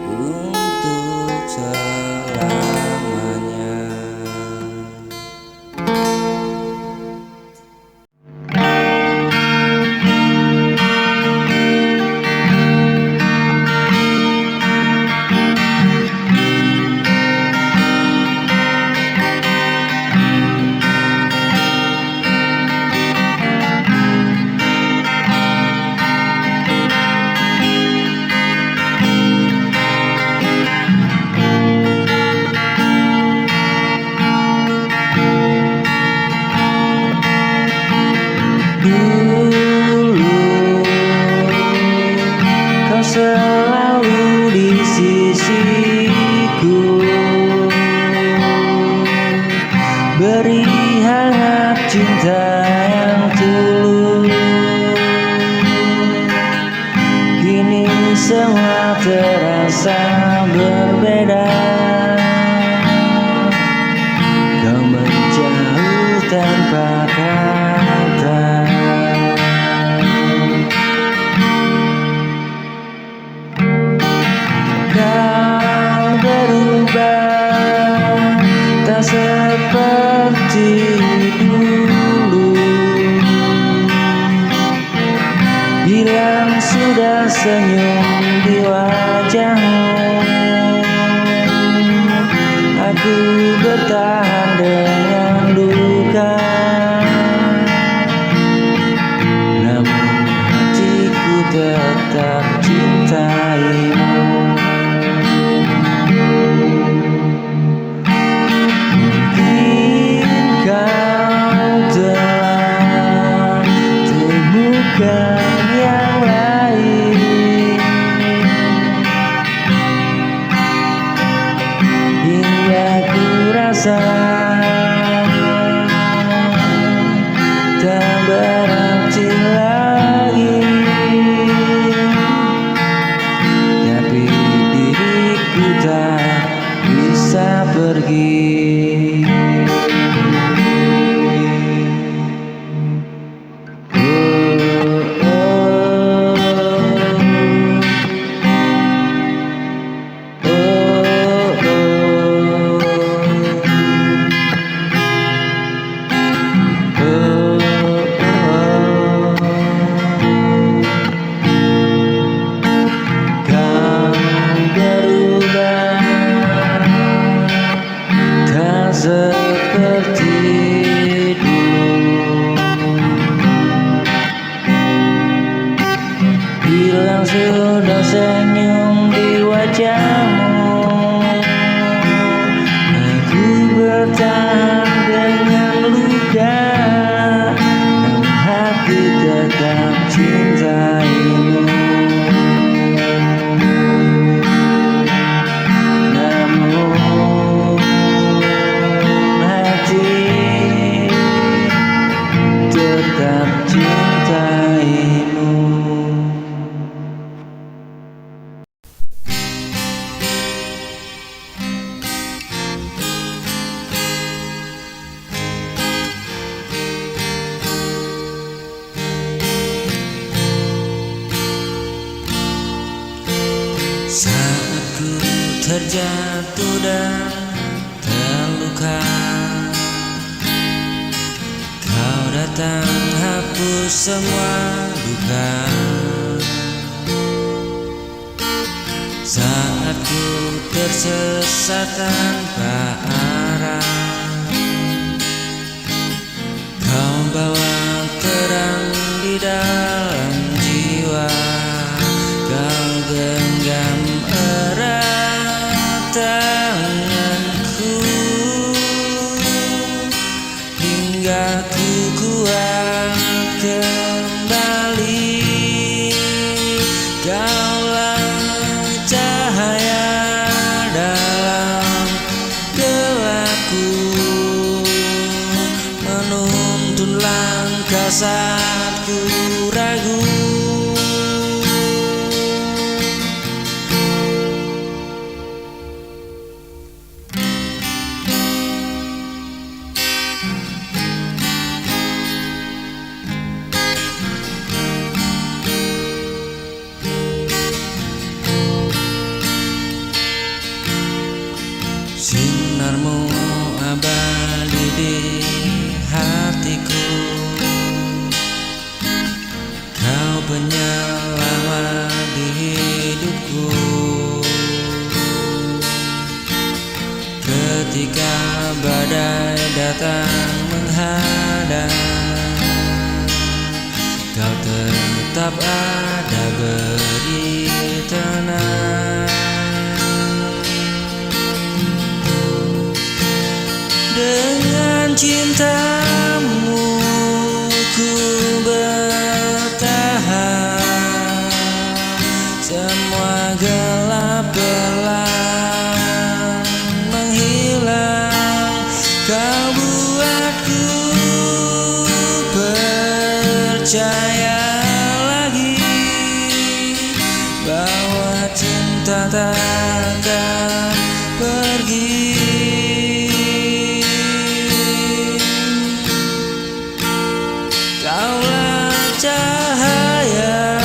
Untuk selamanya. Dulu kau selalu di sisiku, beri hangat cinta yang tulus. Kini semua terasa berbeda. Kau menjauh tanpa kata. Kau berubah, tak seperti dulu. Hilang sudah senyum di wajahmu. Aku bertahan dengan luka, namun hatiku tetap cintaimu. Mungkin kau telah temukan yang lain, hingga ku rasa tak berarti lagi. Tapi diriku tak bisa pergi. Seperti dulu, hilang sudah senyum di wajahmu. Aku bertahan dengan luka, namun hati tetap cintaimu. Tetap cintaimu. Saat ku terjatuh dan terluka, kau datang datang hapus semua duka. Saat ku tersesat tanpa arah, kau bawa terang di dalam jiwa. Kau genggam erat tanganku hingga ku kuat kembali. Kaulah cahaya dalam gelapku, menuntun langkah saat ku ragu. Sinarmu abadi di hatiku, kau penyelamat di hidupku. Ketika badai datang menghadang, kau tetap ada beri tenang. Dengan cintamu ku bertahan, semua gelap perlahan menghilang. Kau buatku percaya lagi bahwa cinta takkan pergi. Kaulah cahaya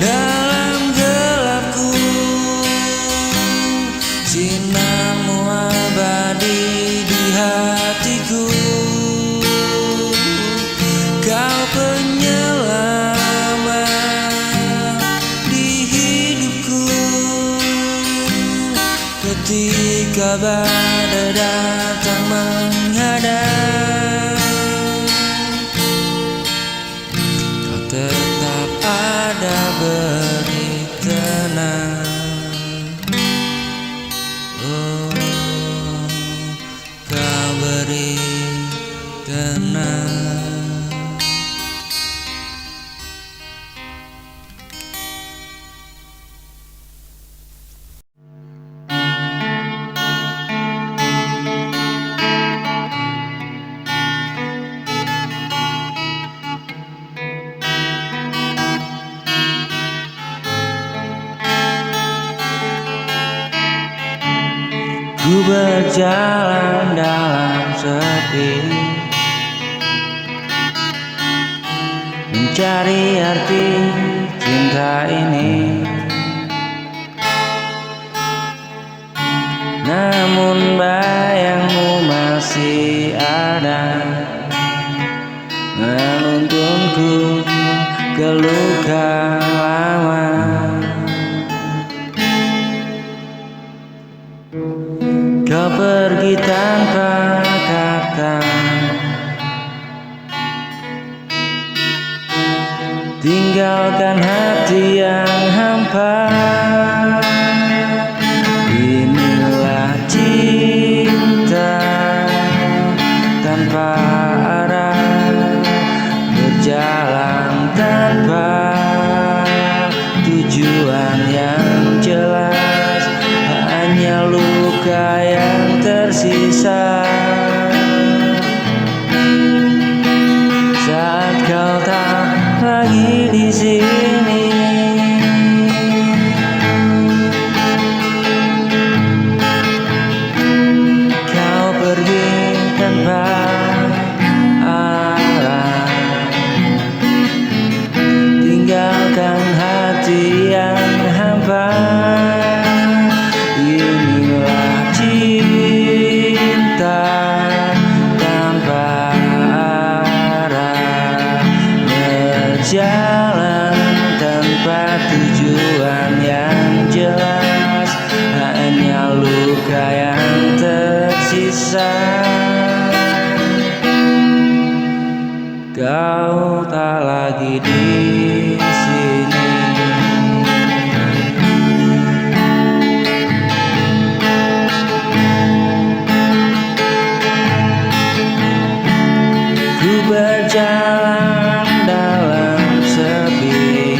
dalam gelapku, sinarmu abadi di hatiku. Kau penyelamat di hidupku. Ketika badai datang menghadang, tetap ada beri tenang. Oh, kau beri tenang. Ku berjalan dalam sepi, mencari arti cinta ini. Namun bayangmu masih ada, menuntunku ke luka lama. Kau pergi tanpa kata, tinggalkan hati yang hampa. Inilah cinta tanpa arah, berjalan tanpa tujuan yang jelas, hanya luka yang tersisa. Saat kau tak lagi di sini, kau pergi tanpa arah, tinggalkan hati yang hampa. Inilah cinta tanpa kau tak lagi di sini. Ku berjalan dalam sepi,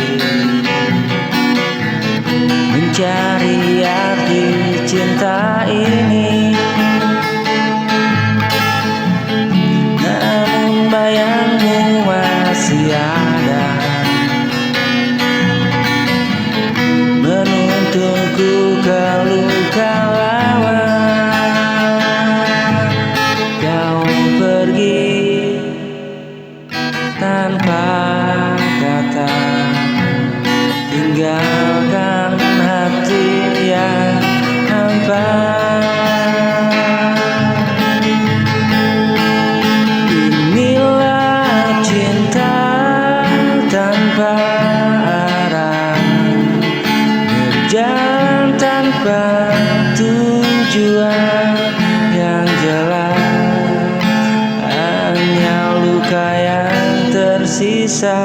mencari arti cinta ini. Namun bayangmu masih ada, menuntunku ke luka lama. Kau pergi tanpa kata, tinggalkan hati yang hampa. Inilah cinta tanpa arah, berjalan tanpa tujuan yang jelas, hanya luka yang tersisa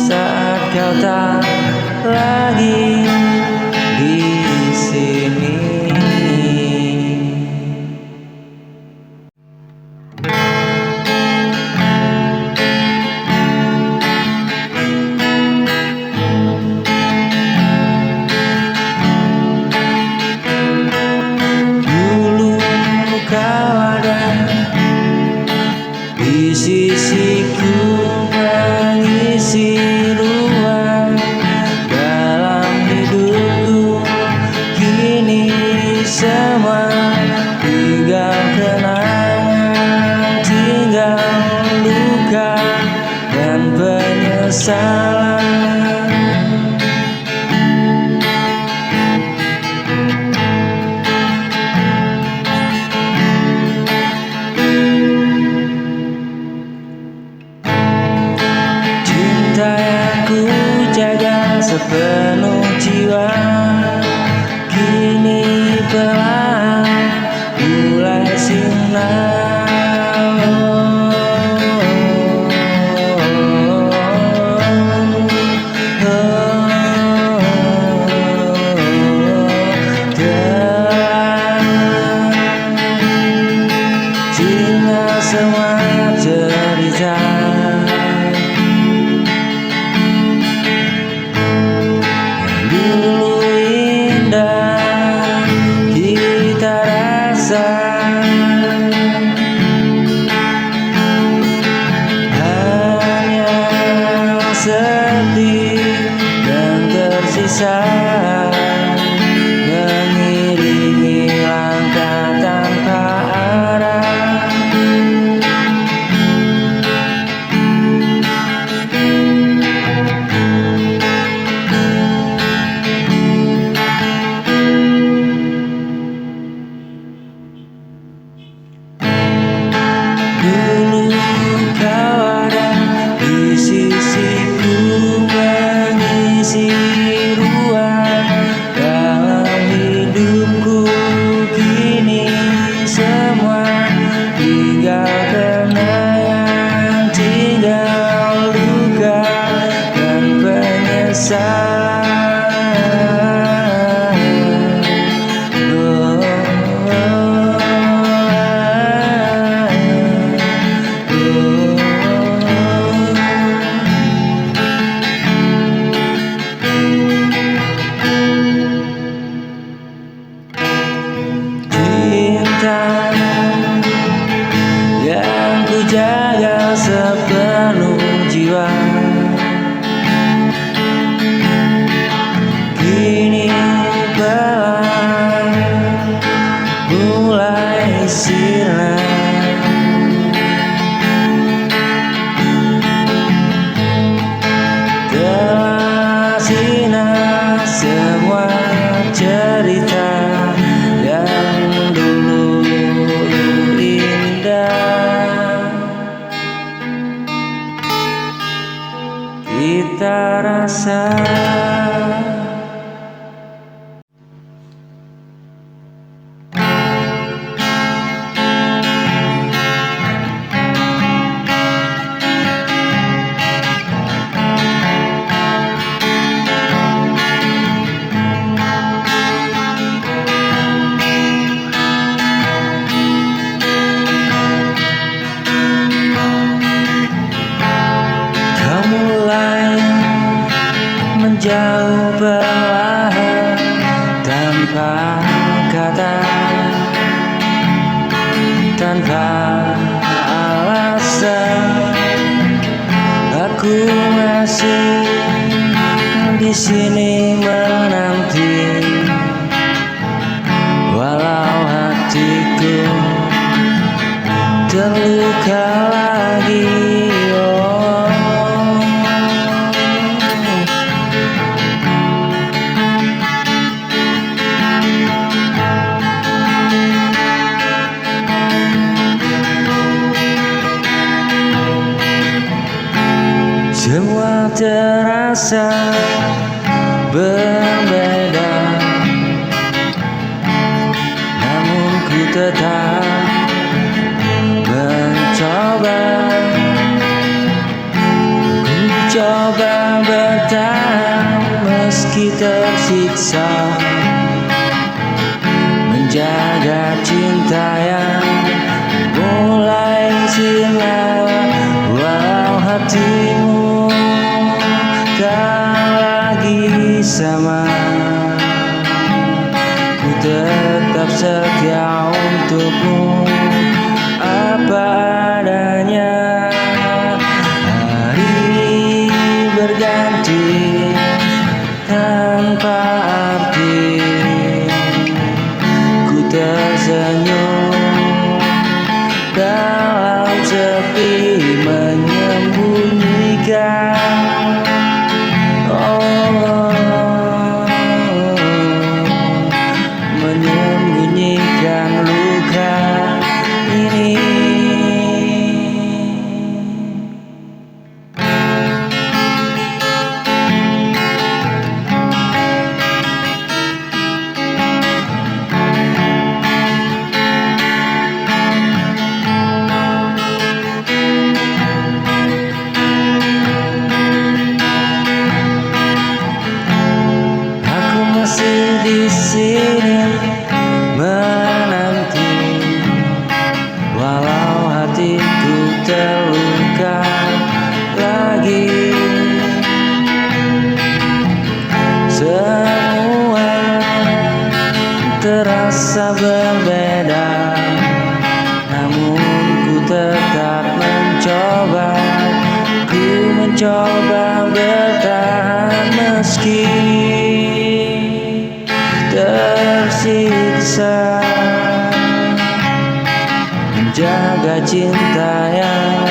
saat kau tak lagi di sini. Dulu kau ada di sisiku, mengisi ruang dalam hidupku. Kini semua tinggal kenangan, tinggal luka dan penyesalan. Cinta yang ku jaga sepenuh jiwa, kini perlahan mulai sirna. Tinggal semua cerita dulu indah kita rasa, hanya sepi dan tersisa, mengiringi langkah tanpa arah. Dulu kau ada di sisiku, mengisi ruang dalam hidupku. Kini semua tinggal kenangan, tinggal luka dan penyesalan. Cinta yang ku jaga sepenuh jiwa, kini perlahan mulai sirna. Telah sirna semua cerita yang dulu indah kita rasa. tanpa alasan. Aku masih di sini menanti, walau hatiku terluka lagi. Semua terasa berbeda, namun ku tetap mencoba. Ku coba bertahan meski tersiksa, menjaga cinta yang mulai silau, walau hatimu tak lagi sama. Ku tetap setia untukmu apa adanya. Hari berganti tanpa arti, ku tersenyum dalam sepi menyembunyikan. Menyembunyikan luka ini. Di sini menanti, walau hatiku terluka lagi. Semua terasa berbeda, namun ku tetap mencoba. Ku mencoba bertahan meski tersiksa, menjaga cinta yang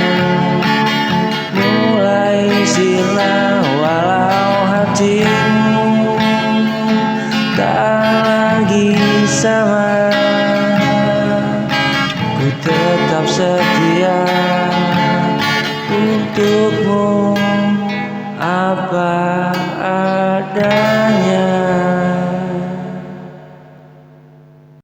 mulai silau, walau hati